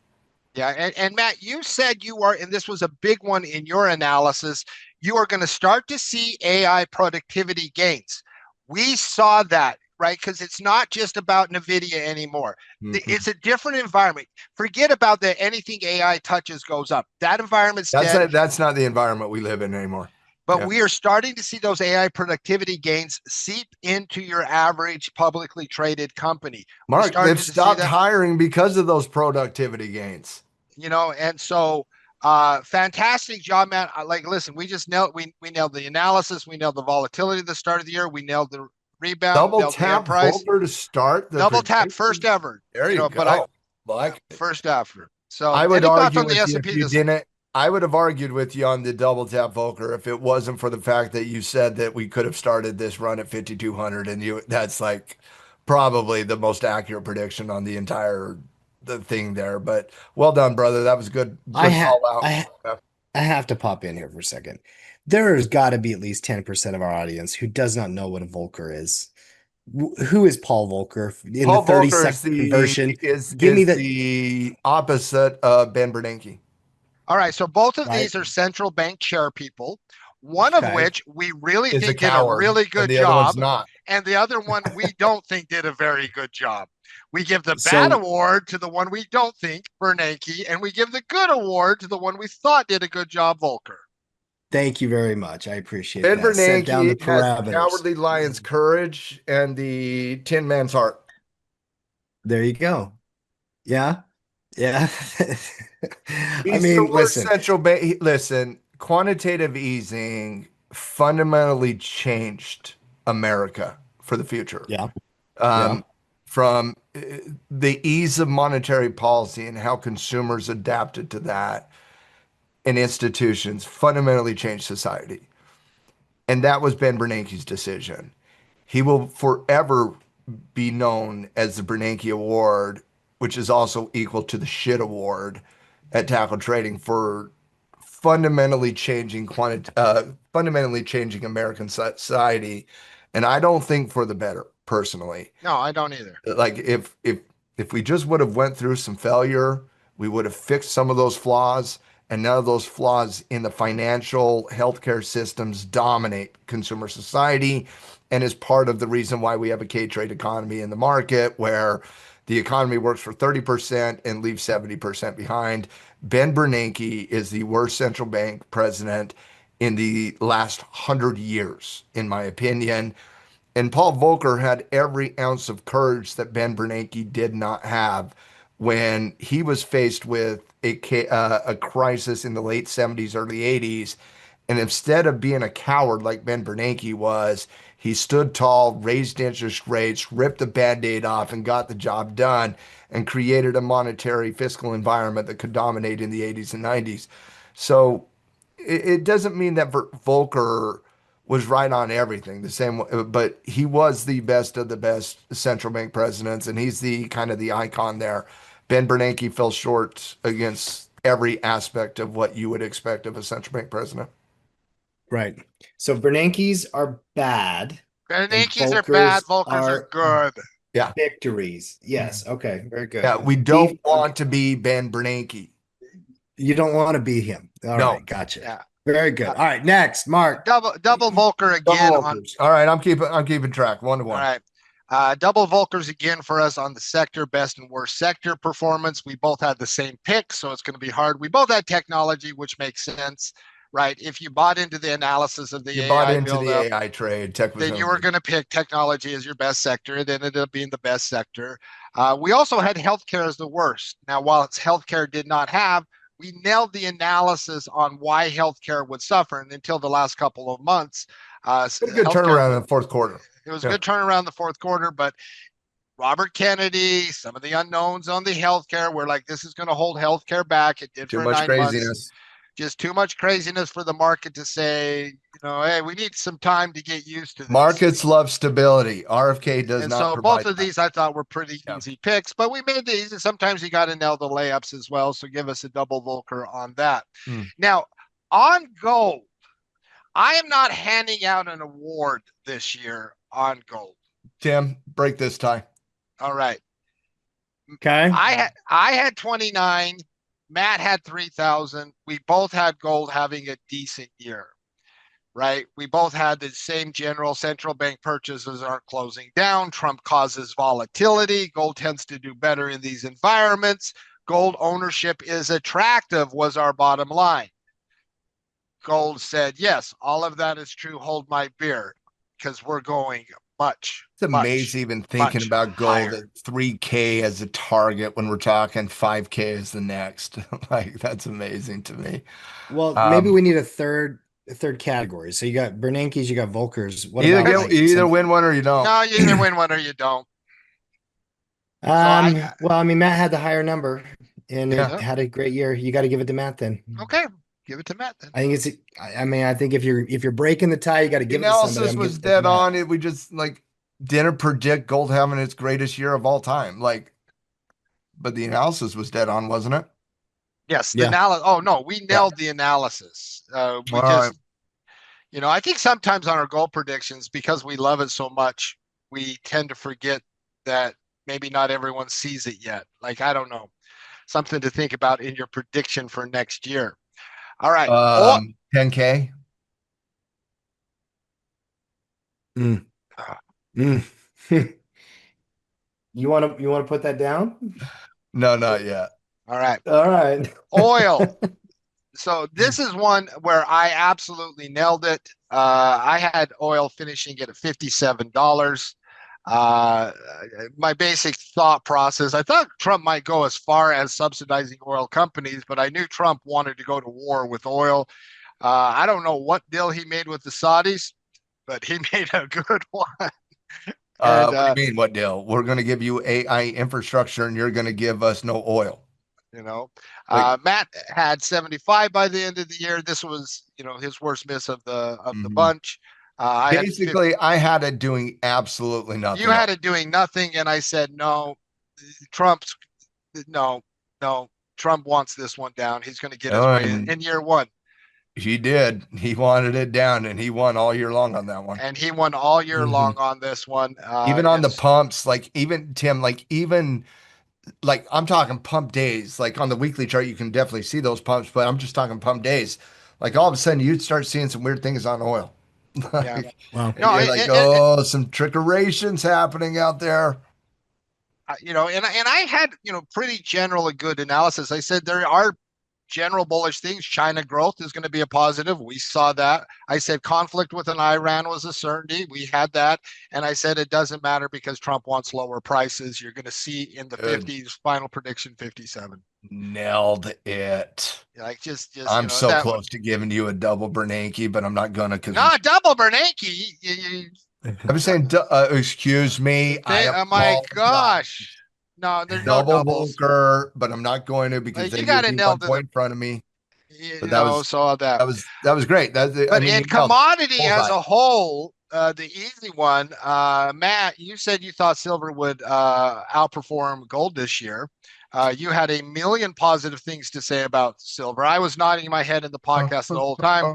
Yeah, and Matt, you said you are, and this was a big one in your analysis, you are going to start to see AI productivity gains. We saw that, right? Because it's not just about NVIDIA anymore. Mhm. It's a different environment. Forget about that anything AI touches goes up. That environment's That's dead. not, that's not the environment we live in anymore. But Yeah. we are starting to see those AI productivity gains seep into your average publicly traded company. We Mark, they've started to see stopped that. hiring because of those productivity gains. And so fantastic job, man. Like, listen, we nailed the analysis, we nailed the volatility at the start of the year, we nailed the rebound, Double nailed the end tap price, Volcker to start the double tap, first prediction. ever, There you but I go. Like it. first ever. So I would any thoughts argue on the with you if S&P you this week? didn't. I would have argued with you on the double tap Volcker if it wasn't for the fact that you said that we could have started this run at 5,200, and that's like probably the most accurate prediction on the entire the thing there. But well done, brother. That was good. I Good ha call out. I Yeah. I have to pop in here for a second. There's got to be at least 10% of our audience who does not know what a Volcker is. Who is Paul Volcker? In the Paul 30 Volcker second conversion, give me is the the opposite of Ben Bernanke. All right, so both of right. these are central bank chair people, one of Okay. which we really Is a think did a coward, really and good the other one's job, not. and the other one we don't think did a very good job. We give the bad So award to the one we don't think, Bernanke, and we give the good award to the one we thought did a good job, Volcker. thank you very much. I appreciate Ben that. Set down the Bernanke has the parameters. cowardly lion's courage and the tin man's heart. There you go. Yeah. Yeah. I He's the mean, worst listen. central bank. Listen, quantitative easing fundamentally changed America for the future. Yeah. Yeah. Um, from the ease of monetary policy and how consumers adapted to that and institutions fundamentally changed society. And that was Ben Bernanke's decision. He will forever be known as the Bernanke Award, which is also equal to the Shit Award at Tackle Trading for fundamentally changing American society. And I don't think for the better, personally. No, I don't either. Like if we just would have went through some failure, we would have fixed some of those flaws, and none of those flaws in the financial healthcare systems dominate consumer society and is part of the reason why we have a K-trade economy in the market where the economy works for 30% and leaves 70% behind. Ben Bernanke is the worst central bank president in the last 100 years, in my opinion. And Paul Volcker had every ounce of courage that Ben Bernanke did not have when he was faced with a crisis in the late 70s, early 80s. And instead of being a coward like Ben Bernanke was, He stood tall, raised interest rates, ripped the Band-Aid off, and got the job done, and created a monetary fiscal environment that could dominate in the 80s and 90s. So it doesn't mean that Volcker was right on everything the same way, but he was the best of the best central bank presidents, and he's the kind of the icon there. Ben Bernanke fell short against every aspect of what you would expect of a central bank president. Right. So Bernanke's are bad and Yankees are bad, Volkers Volkers are are good. Yeah. victories. Yes. Okay. Very good. Yeah. We don't want to be Ben Bernanke. You don't want to be him. All No. right. Gotcha. Yeah. Very good. All right. Next, Mark. Double Volcker again Double on. Volkers. All right. I'm keeping track. 1 to All 1. right. Double Volkers again for us on the sector, best and worst sector performance. We both had the same pick, so it's going to be hard. We both had technology, which makes sense, right? If you bought into the analysis of the You bought AI into the buildup, AI trade. Tech was then you were only. going to pick technology as your best sector. It ended up being the best sector. We also had healthcare as the worst. Now, while it's healthcare did not have, we nailed the analysis on why healthcare would suffer. And until the last couple of months, Good healthcare, turnaround in the fourth quarter. it was a Yeah. good turnaround in the fourth quarter, but Robert Kennedy, some of the unknowns on the healthcare, we're like, this is going to hold healthcare back. It did Too for much 9 months. craziness. Just too much craziness for the market to say, hey, we need some time to get used to this. Markets love stability. RFK does And not so provide both of that. these I thought were pretty easy picks, but we made these. Sometimes you got to nail the layups as well. So give us a double Volcker on that. Now, on gold, I am not handing out an award this year on gold. Tim, break this tie. All right. Okay. I had 29. Matt had 3,000. We both had gold having a decent year, right? We both had the same general central bank purchases aren't closing down. Trump causes volatility. Gold tends to do better in these environments. Gold ownership is attractive was our bottom line. Gold said, yes, all of that is true. Hold my beer because we're going much. It's amazing even thinking about gold at 3K as a target when we're talking 5K as the next. Like, that's amazing to me. Well, maybe we need a third category. So you got Bernanke's, you got Volkers. What you about you either win one or you don't. No, you either win one or you don't. Well, I mean, Matt had the higher number and it Yeah. had a great year. You got to give it to Matt then. Okay, give it to Matt then. I think it's. I mean, I think if you're breaking the tie, you got to The give it to somebody. analysis I'm was giving it to dead on. Matt. We just like didn't predict gold having its greatest year of all time. Like, but the analysis was dead on, wasn't it? Yes, the Yeah. analysis. Oh no, we nailed the analysis. We All just, right. I think sometimes on our goal predictions, because we love it so much, we tend to forget that maybe not everyone sees it yet. Like, I don't know, something to think about in your prediction for next year. All right. 10K. You want to put that down? No, not yet. All right. All right. Oil. So this is one where I absolutely nailed it. I had oil finishing at $57. My basic thought process, I thought Trump might go as far as subsidizing oil companies, but I knew Trump wanted to go to war with oil. I don't know what deal he made with the Saudis, but he made a good one. What do you mean? What deal? We're going to give you AI infrastructure and you're going to give us no oil. Matt had 75 by the end of the year. This was, his worst miss of the bunch. Basically, I had it doing absolutely nothing. You had it doing nothing, and I said no. No. Trump wants this one down. He's going to get his way in year one. He did. He wanted it down, and he won all year long on that one. And he won all year long on this one. Even on the pumps, like even Tim, like I'm talking pump days. Like on the weekly chart, you can definitely see those pumps, but I'm just talking pump days. Like all of a sudden, you'd start seeing some weird things on oil. Yeah. Wow. No, you're like, some trickerations happening out there. And I had, pretty general and good analysis. I said there are general bullish things. China growth is going to be a positive. We saw that. I said conflict with an Iran was a certainty. We had that. And I said it doesn't matter because Trump wants lower prices. You're going to see in the 50s, final prediction 57. Nailed it. Like just I'm so close to giving you a double Bernanke, but I'm not gonna. Not double Bernanke. I was saying, excuse me, I Oh my apologize. gosh. No, there's no Double doubles. Volker, but I'm not going to because You then got you'd to be nail one the, point in front of me. But you know, so that. that was great. I But mean, in you nailed it. commodity as Bullseye. a whole, the easy one, Matt, you said you thought silver would outperform gold this year. You had a million positive things to say about silver. I was nodding my head in the podcast the whole time.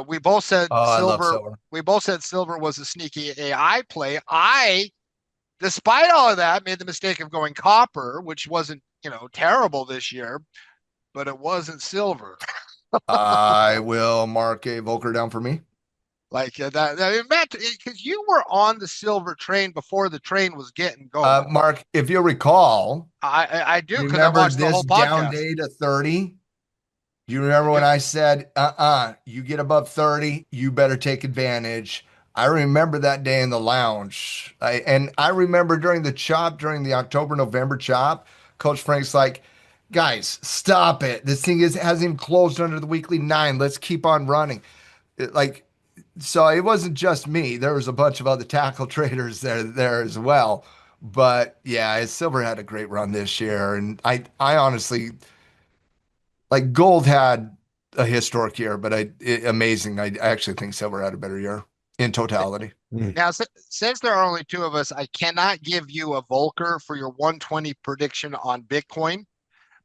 We both said Oh, I love silver. silver. We both said silver was a sneaky AI play. Despite all of that, made the mistake of going copper, which wasn't, terrible this year, but it wasn't silver. I will mark a Volker down for me. Like that, Matt, because you were on the silver train before the train was getting going. Mark, if you'll recall, I do because I remember watched the this whole down podcast. day to 30? Do you remember You, when I said, you get above 30, you better take advantage? I remember that day in the lounge. And I remember during the October, November chop, Coach Frank's like, guys, stop it. This thing hasn't even closed under the weekly 9. Let's keep on running. Like, so it wasn't just me. There was a bunch of other tackle traders there as well. But yeah, Silver had a great run this year. And I honestly, like gold had a historic year, but amazing. I actually think silver had a better year in totality. now, since there are only two of us, I cannot give you a Volker for your 120 prediction on Bitcoin,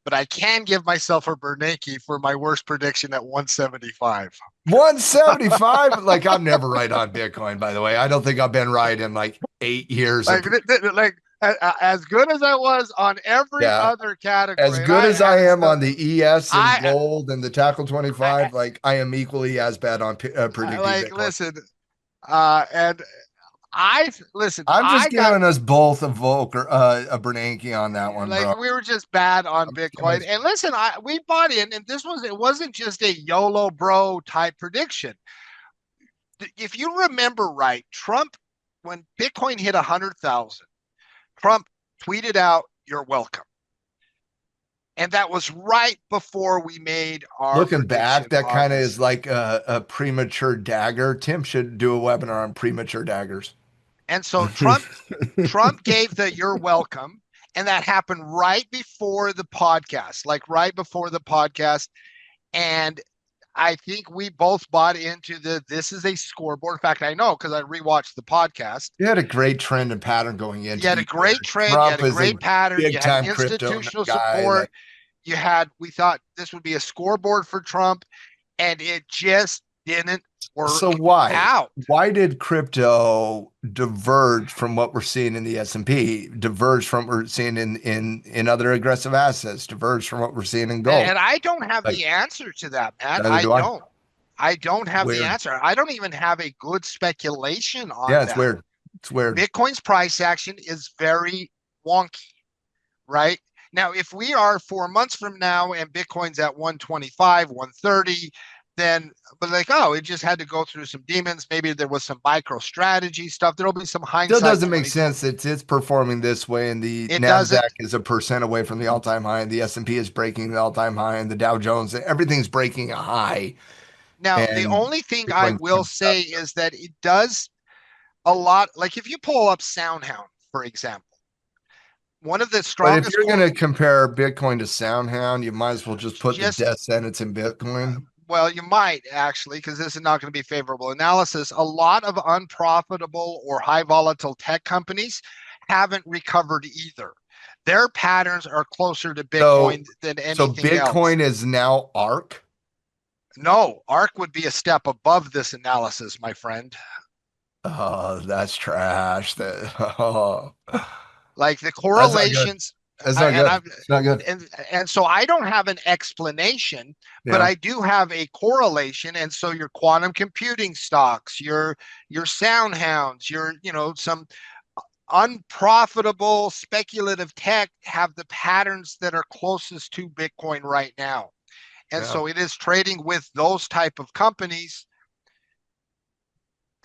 but I can give myself a Bernanke for my worst prediction at 175. 175. Like I'm never right on Bitcoin, by the way. I don't think I've been right in like 8 years. Like as good as I was on every Yeah. other category, As and good I as I had am stuff. on the ES and I, gold and the tackle I, 25, like I am equally as bad on I predicting like Bitcoin. listen. And listen. I'm just I got giving us both a Volker, a Bernanke on that one, like bro. we were just bad on I'm just giving Bitcoin. us, And listen, we bought in, and it wasn't just a YOLO bro type prediction. If you remember right, Trump, when Bitcoin hit 100,000, Trump tweeted out, "You're welcome." And that was right before we made our looking back, prediction that on kind of this. is like a premature dagger. Tim should do a webinar on premature daggers. And so Trump gave the "you're welcome," and that happened right before the podcast, like right before the podcast. And I think we both bought into this is a scoreboard. In fact, I know because I rewatched the podcast. You had a great trend and pattern going You into had a the year. great trend, you had Trump a is a great pattern, you big had time crypto institutional guy. support. We thought this would be a scoreboard for Trump, and it just didn't So work why? out. Why did crypto diverge from what we're seeing in the S&P, diverge from what we're seeing in other aggressive assets, diverge from what we're seeing in gold? And I don't have Like, the answer to that, Matt. neither I do I. don't. I don't have the Weird. answer. I don't even have a good speculation on Yeah, it's that. weird. It's weird. Bitcoin's price action is very wonky, right? Now, if we are 4 months from now and Bitcoin's at 125, 130, then but like, oh, it just had to go through some demons. Maybe there was some micro strategy stuff. There'll be some Still hindsight doesn't make 20. sense. It's performing this way, and the It Nasdaq doesn't. is a percent away from the all-time high, and the S&P is breaking the all-time high, and the Dow Jones, everything's breaking a high, Now, the and only thing I Bitcoin's will doing stuff. say is that it does a lot. Like if you pull up SoundHound, for example, one of the But if strongest you're going to compare Bitcoin to SoundHound, you might as well just put the just death sentence in Bitcoin. well, you might actually, because this is not going to be favorable analysis. A lot of unprofitable or high volatile tech companies haven't recovered either. Their patterns are closer to So, Bitcoin than so anything else. Bitcoin is now ARK. No, ARK would be a step above this analysis, my friend. Oh, that's trash. Oh, Like the that's not good. correlations, That's not and good. I've It's not good. and so I don't have an explanation, but Yeah. I do have a correlation. And so your quantum computing stocks, your sound hounds, your some unprofitable speculative tech have the patterns that are closest to Bitcoin right now. And Yeah. so it is trading with those type of companies.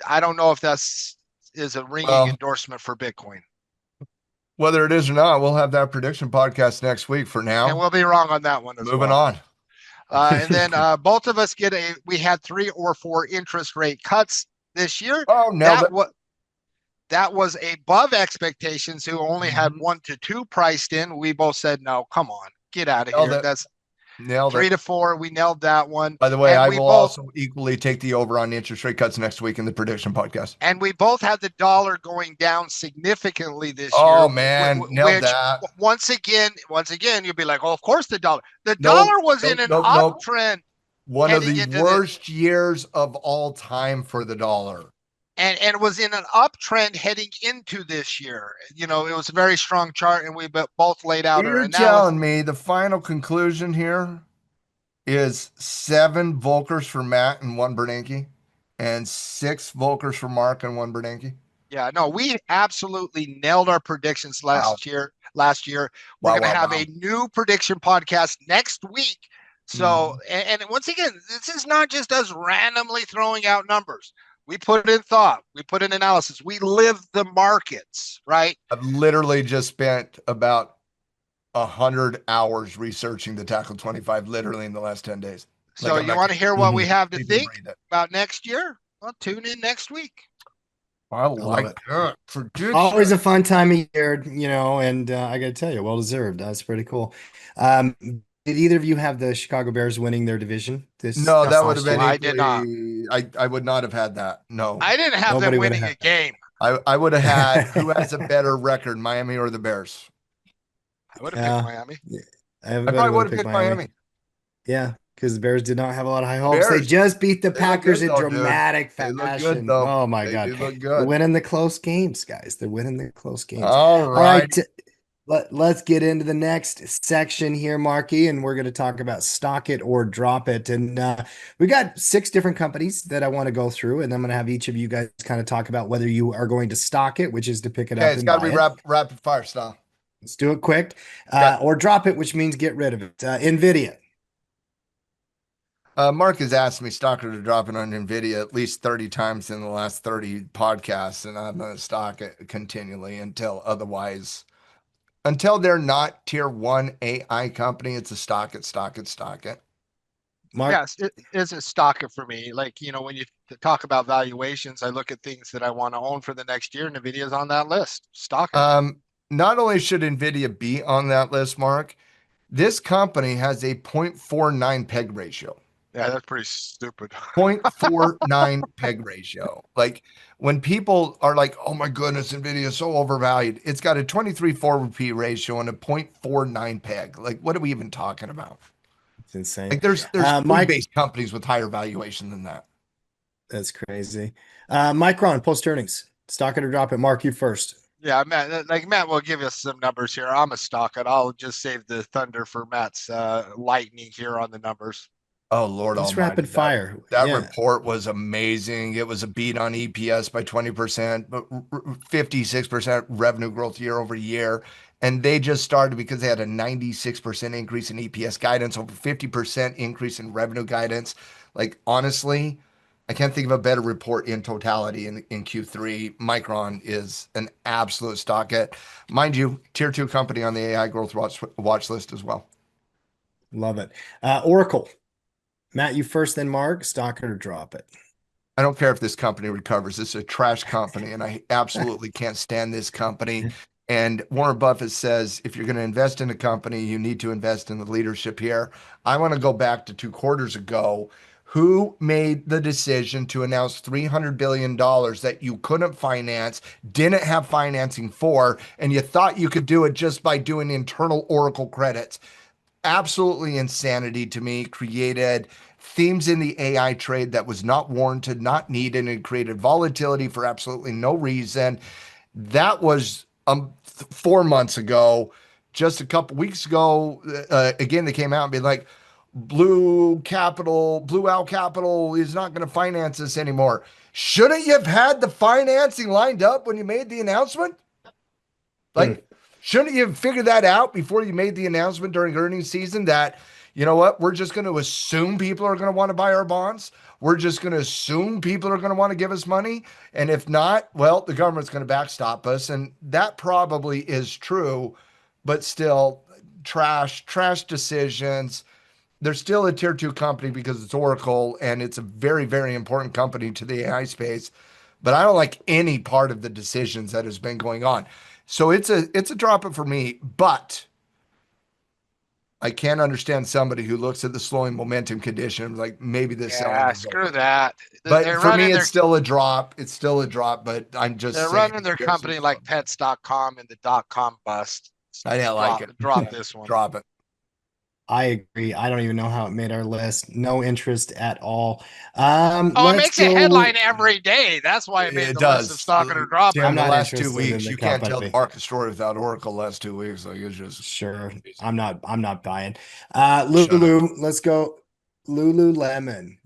I don't know if that's is a ringing Well, endorsement for Bitcoin. whether it is or not, we'll have that prediction podcast next week. For And now, we'll be wrong on that one as moving well. on. And then both of us we had 3 or 4 interest rate cuts this year. Oh, nailed That it. what that was above expectations, who only had Mhm. 1 to 2 priced in. We both said, no, come on, get out of Nailed here. it. That's Nailed three it. to four. We nailed that one. By the way, And I we will both also equally take the over on interest rate cuts next week in the prediction podcast. and we both had the dollar going down significantly this year, Oh man, nailed which that. once again, you'll be like, oh, of course the Nope, dollar was in nope, an nope, nope. uptrend One of heading the into the worst years of all time for the dollar. and was in an uptrend heading into this year. It was a very strong chart, and we both laid So out our you're analysis. telling me the final conclusion here is 7 Volkers for Matt and 1 Bernanke, and 6 Volkers for Mark and 1 Bernanke? Yeah, no, we absolutely nailed our predictions Wow. Last year. We're Wow, going to wow, have wow. a new prediction podcast next week. So, Mhm. and once again, this is not just us randomly throwing out numbers. We put in thought, we put in analysis, we live the markets, right? I've literally just spent about 100 hours researching the Tackle 25 literally in the last 10 days. Like So, I'm you not want to kidding. hear what we Mhm. have to Sleep and think breathe it. about next year? Well, tune in next week. I I love like it. that. Prediction. Always a fun time of year, and I got to tell you, well deserved. That's pretty cool. Did either of you have the Chicago Bears winning their division No, No, this that would have last been year? I did not. equally. I would not have had that. No. I didn't have them Nobody would winning have a game. I would have had who has a had better record, Miami or the Bears? I would have picked Yeah, Miami. yeah. I Everybody probably would would have have picked picked Miami. Miami. Yeah, because the Bears did not have a lot of high hopes. They Bears. just beat the They look good Packers in though, dude. dramatic They look good fashion. though. Oh my They God. do look They're good. winning the close games, guys. They're winning the close games. All All right. right. Let's get into the next section here, Marky, and we're going to talk about stock it or drop it. And we got 6 different companies that I want to go through, and I'm going to have each of you guys kind of talk about whether you are going to stock it, which is to pick it Okay, up it's and got to buy be it. rapid fire style. Let's do it quick, Okay. or drop it, which means get rid of it. Nvidia. Mark has asked me stock or to drop it on Nvidia at least 30 times in the last 30 podcasts, and I'm going to stock it continually until they're not tier one AI company. It's a stock it, stock it, stock it. Mark. Yes, it is a stalker for me. Like, when you talk about valuations, I look at things that I want to own for the next year, and Nvidia's on that list. Stock it. Not only should Nvidia be on that list, Mark, this company has a 0.49 peg ratio. Yeah, that's pretty stupid. 0.49 peg ratio. Like when people are like, oh my goodness, Nvidia is so overvalued, it's got a 23 forward P ratio and a 0.49 peg. Like, what are we even talking about? It's insane. Like, there's Mike, food-based companies with higher valuation than that. that's crazy. Micron, post earnings. Stock it or drop it. Mark, you first. Yeah, Matt will give us some numbers here. I'm a stock it. I'll just save the thunder for Matt's lightning here on the numbers. Oh Lord Just Almighty, rapid fire. that Yeah. report was amazing. It was a beat on EPS by 20%, but 56% revenue growth year over year. And they just started because they had a 96% increase in EPS guidance, over 50% increase in revenue guidance. Like honestly, I can't think of a better report in totality in Q3. Micron is an absolute stock get. Mind you, tier two company on the AI growth watch list as well. Love it. Oracle. Matt, you first, then Mark. Stock it or drop it. I don't care if this company recovers. It's a trash company, and I absolutely can't stand this company. And Warren Buffett says if you're going to invest in a company, you need to invest in the leadership here. I want to go back to 2 quarters ago. Who made the decision to announce $300 billion that you couldn't finance, didn't have financing for, and you thought you could do it just by doing internal Oracle credits? Absolutely insanity to me. Created themes in the AI trade that was not warranted, not needed, and created volatility for absolutely no reason. That was 4 months ago. Just a couple weeks ago, again, they came out and be like, Blue Owl Capital is not going to finance this anymore. Shouldn't you have had the financing lined up when you made the announcement? Hmm. Like, shouldn't you have figured that out before you made the announcement during earnings season that, you know what, we're just going to assume people are going to want to buy our bonds? We're just going to assume people are going to want to give us money. And if not, well, the government's going to backstop us. And that probably is true, but still, trash decisions. They're still a tier two company because it's Oracle and it's a very, very important company to the AI space. but I don't like any part of the decisions that has been going on. So it's a drop it for me, but I can't understand somebody who looks at the slowing momentum condition like maybe the selling Yeah, is screw over. that. But They're for me, running it's their still a drop. It's still a drop, but I'm just they're saying running their there's some company like slow. Pets.com and the .com bust. I didn't like Drop it. drop this one. Drop it. I agree. I don't even know how it made our list. No interest at all. Oh, it Let's makes a go with headline every day. That's why it made It the list of does. stock it or drop it. I'm Tim, the not last two interested in weeks, the you can't tell the company. market story without Oracle last 2 weeks. Like it's just Sure. crazy. I'm not buying. Shut up. Lulu, let's go. Lululemon.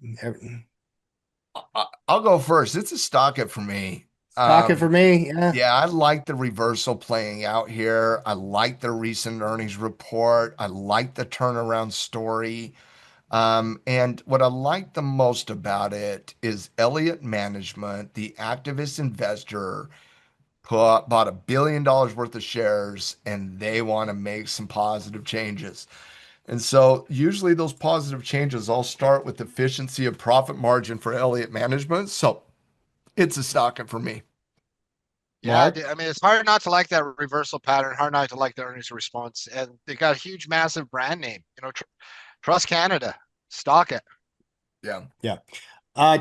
I'll go first. It's a stock it for me. Stock it for me. Yeah. Yeah, I like the reversal playing out here. I like the recent earnings report. I like the turnaround story. And what I like the most about it is Elliott Management, the activist investor, bought $1 billion worth of shares, and they want to make some positive changes. And so usually those positive changes all start with efficiency of profit margin for Elliott Management. So it's a stock for me. Yeah, Mark. I mean, it's hard not to like that reversal pattern, hard not to like the earnings response. And they got a huge, massive brand name. Trust Canada, stock it. Yeah. Yeah.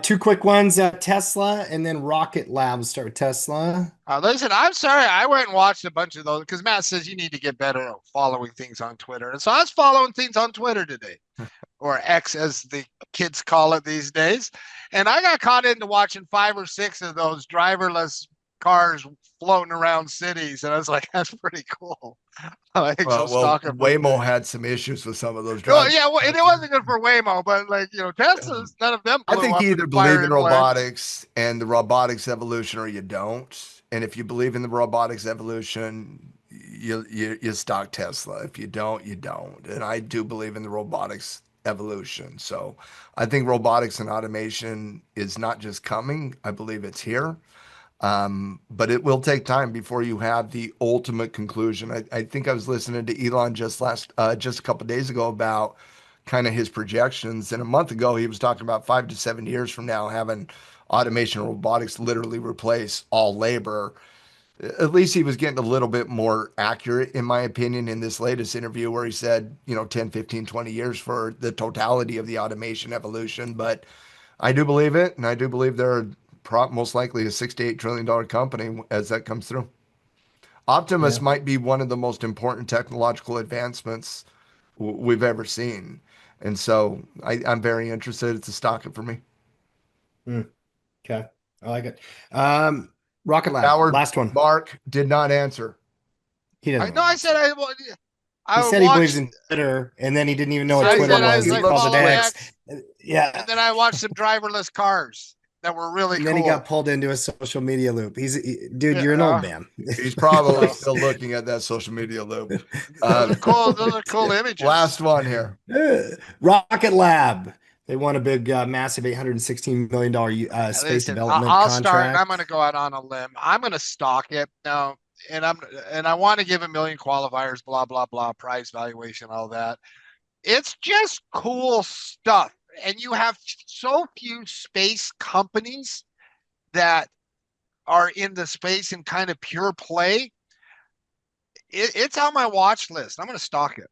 Two quick ones. Tesla and then Rocket Lab. Start with Tesla. Listen, I'm sorry. I went and watched a bunch of those because Matt says you need to get better at following things on Twitter. And so I was following things on Twitter today, or X as the kids call it these days. And I got caught into watching 5 or 6 of those driverless cars floating around cities. And I was like, that's pretty cool. Like, so Well, stock it for Waymo me. had some issues with some of those Well, drivers. yeah, well, and it wasn't good for Waymo, but like, Tesla's, none of them I blew think up you in either believe in firing plants. robotics and the robotics evolution or you don't. And if you believe in the robotics evolution, you stock Tesla. If you don't, you don't. And I do believe in the robotics evolution. So I think robotics and automation is not just coming, I believe it's here. But it will take time before you have the ultimate conclusion. I think I was listening to Elon just a couple of days ago about kind of his projections. And a month ago, he was talking about 5 to 7 years from now having automation and robotics literally replace all labor. At least he was getting a little bit more accurate, in my opinion, in this latest interview where he said, 10, 15, 20 years for the totality of the automation evolution. But I do believe it, and I do believe they're most likely a $68 trillion company as that comes through. Optimus Yeah. might be one of the most important technological advancements we've ever seen. And so I'm very interested. It's a stock for me. Mm, okay. I like it. Um, Rocket Lab. Howard Last one. Mark did not answer. He I doesn't know want to I said answer. He I said he believes watched, in Twitter, and then he didn't even He know what said I he Twitter said I likes, was. he was He like called loves it follow Twitter. X. X, Yeah. and then I watched some driverless cars that were really And then he got cool. pulled into a social media loop. Dude, Yeah, you're an old man. He's probably so still looking at that social media loop. those are Um, cool. Those are cool last images. one here. Rocket Lab. They won a big, massive $816 million space Listen, development I'll start, and I'm contract. going to go out on a limb. I'm going to stock it now, and I want to give a million qualifiers, blah blah blah, price valuation, all that. It's just cool stuff, and you have so few space companies that are in the space and kind of pure play. It's on my watch list. I'm going to stock it.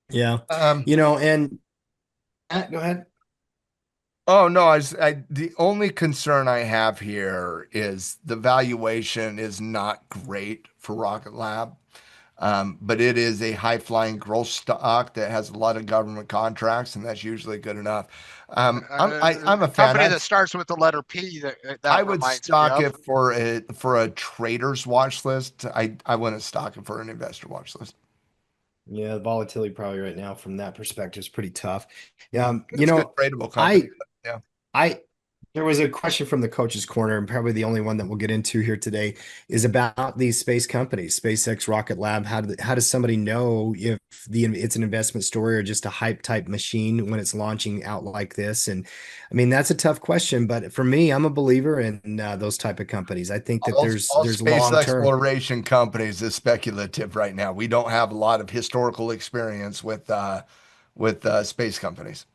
Yeah. Um, And go ahead. Oh no, the only concern I have here is the valuation is not great for Rocket Lab. But it is a high flying growth stock that has a lot of government contracts, and that's usually good enough. I'm a fan. Company that starts with the letter P. I That would reminds me stock of. it for a trader's watch list. I wouldn't stock it for an investor watch list. Yeah, the volatility probably right now from that perspective is pretty tough. It's a good tradable company. I But yeah. I there was a question from the coach's corner, and probably the only one that we'll get into here today is about these space companies, SpaceX, Rocket Lab. How does somebody know if it's an investment story or just a hype type machine when it's launching out like this? And I mean, that's a tough question, but for me, I'm a believer in those type of companies. I think that All there's space long term. exploration companies is speculative right now. We don't have a lot of historical experience with space companies.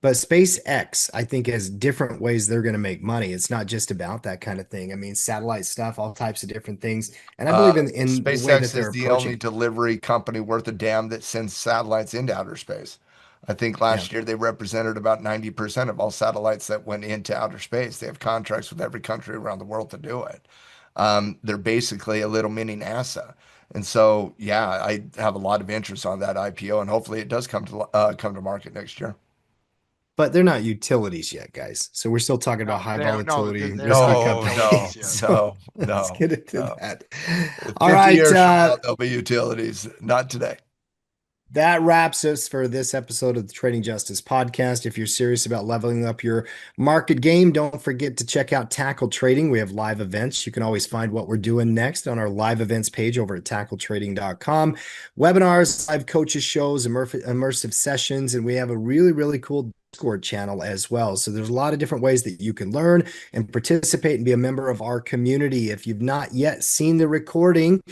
But SpaceX, I think, has different ways they're going to make money. It's not just about that kind of thing. I mean, satellite stuff, all types of different things. And I believe in the way that SpaceX they're is the only approaching it. delivery company worth a damn that sends satellites into outer space. I think Yeah. last year they represented about 90% of all satellites that went into outer space. They have contracts with every country around the world to do it. They're basically a little mini NASA. And so, yeah, I have a lot of interest on that IPO, and hopefully it does come to market next year. But they're not utilities yet, guys. So we're still talking about No, high no, volatility, they're risky not No, companies. utilities no, yet. So no, let's no, get into no. that. All 50 right. years from now, there'll be utilities. Not today. That wraps us for this episode of the Trading Justice podcast. If you're serious about leveling up your market game, don't forget to check out Tackle Trading. We have live events. You can always find what we're doing next on our live events page over at tackletrading.com. Webinars, live coaches shows, immersive sessions, and we have a really, really cool Discord channel as well. So there's a lot of different ways that you can learn and participate and be a member of our community. If you've not yet seen the recording,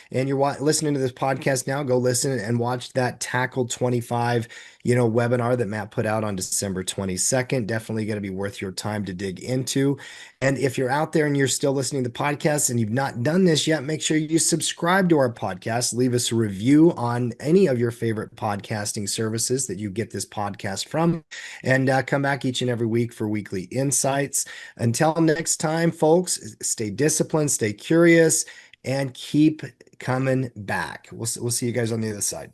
and you're listening to this podcast now, go listen and watch that Tackle 25, webinar that Matt put out on December 22nd. Definitely going to be worth your time to dig into. And if you're out there and you're still listening to podcasts and you've not done this yet, make sure you subscribe to our podcast. Leave us a review on any of your favorite podcasting services that you get this podcast from, and come back each and every week for weekly insights. Until next time, folks, stay disciplined, stay curious, and keep coming back. We'll see you guys on the other side.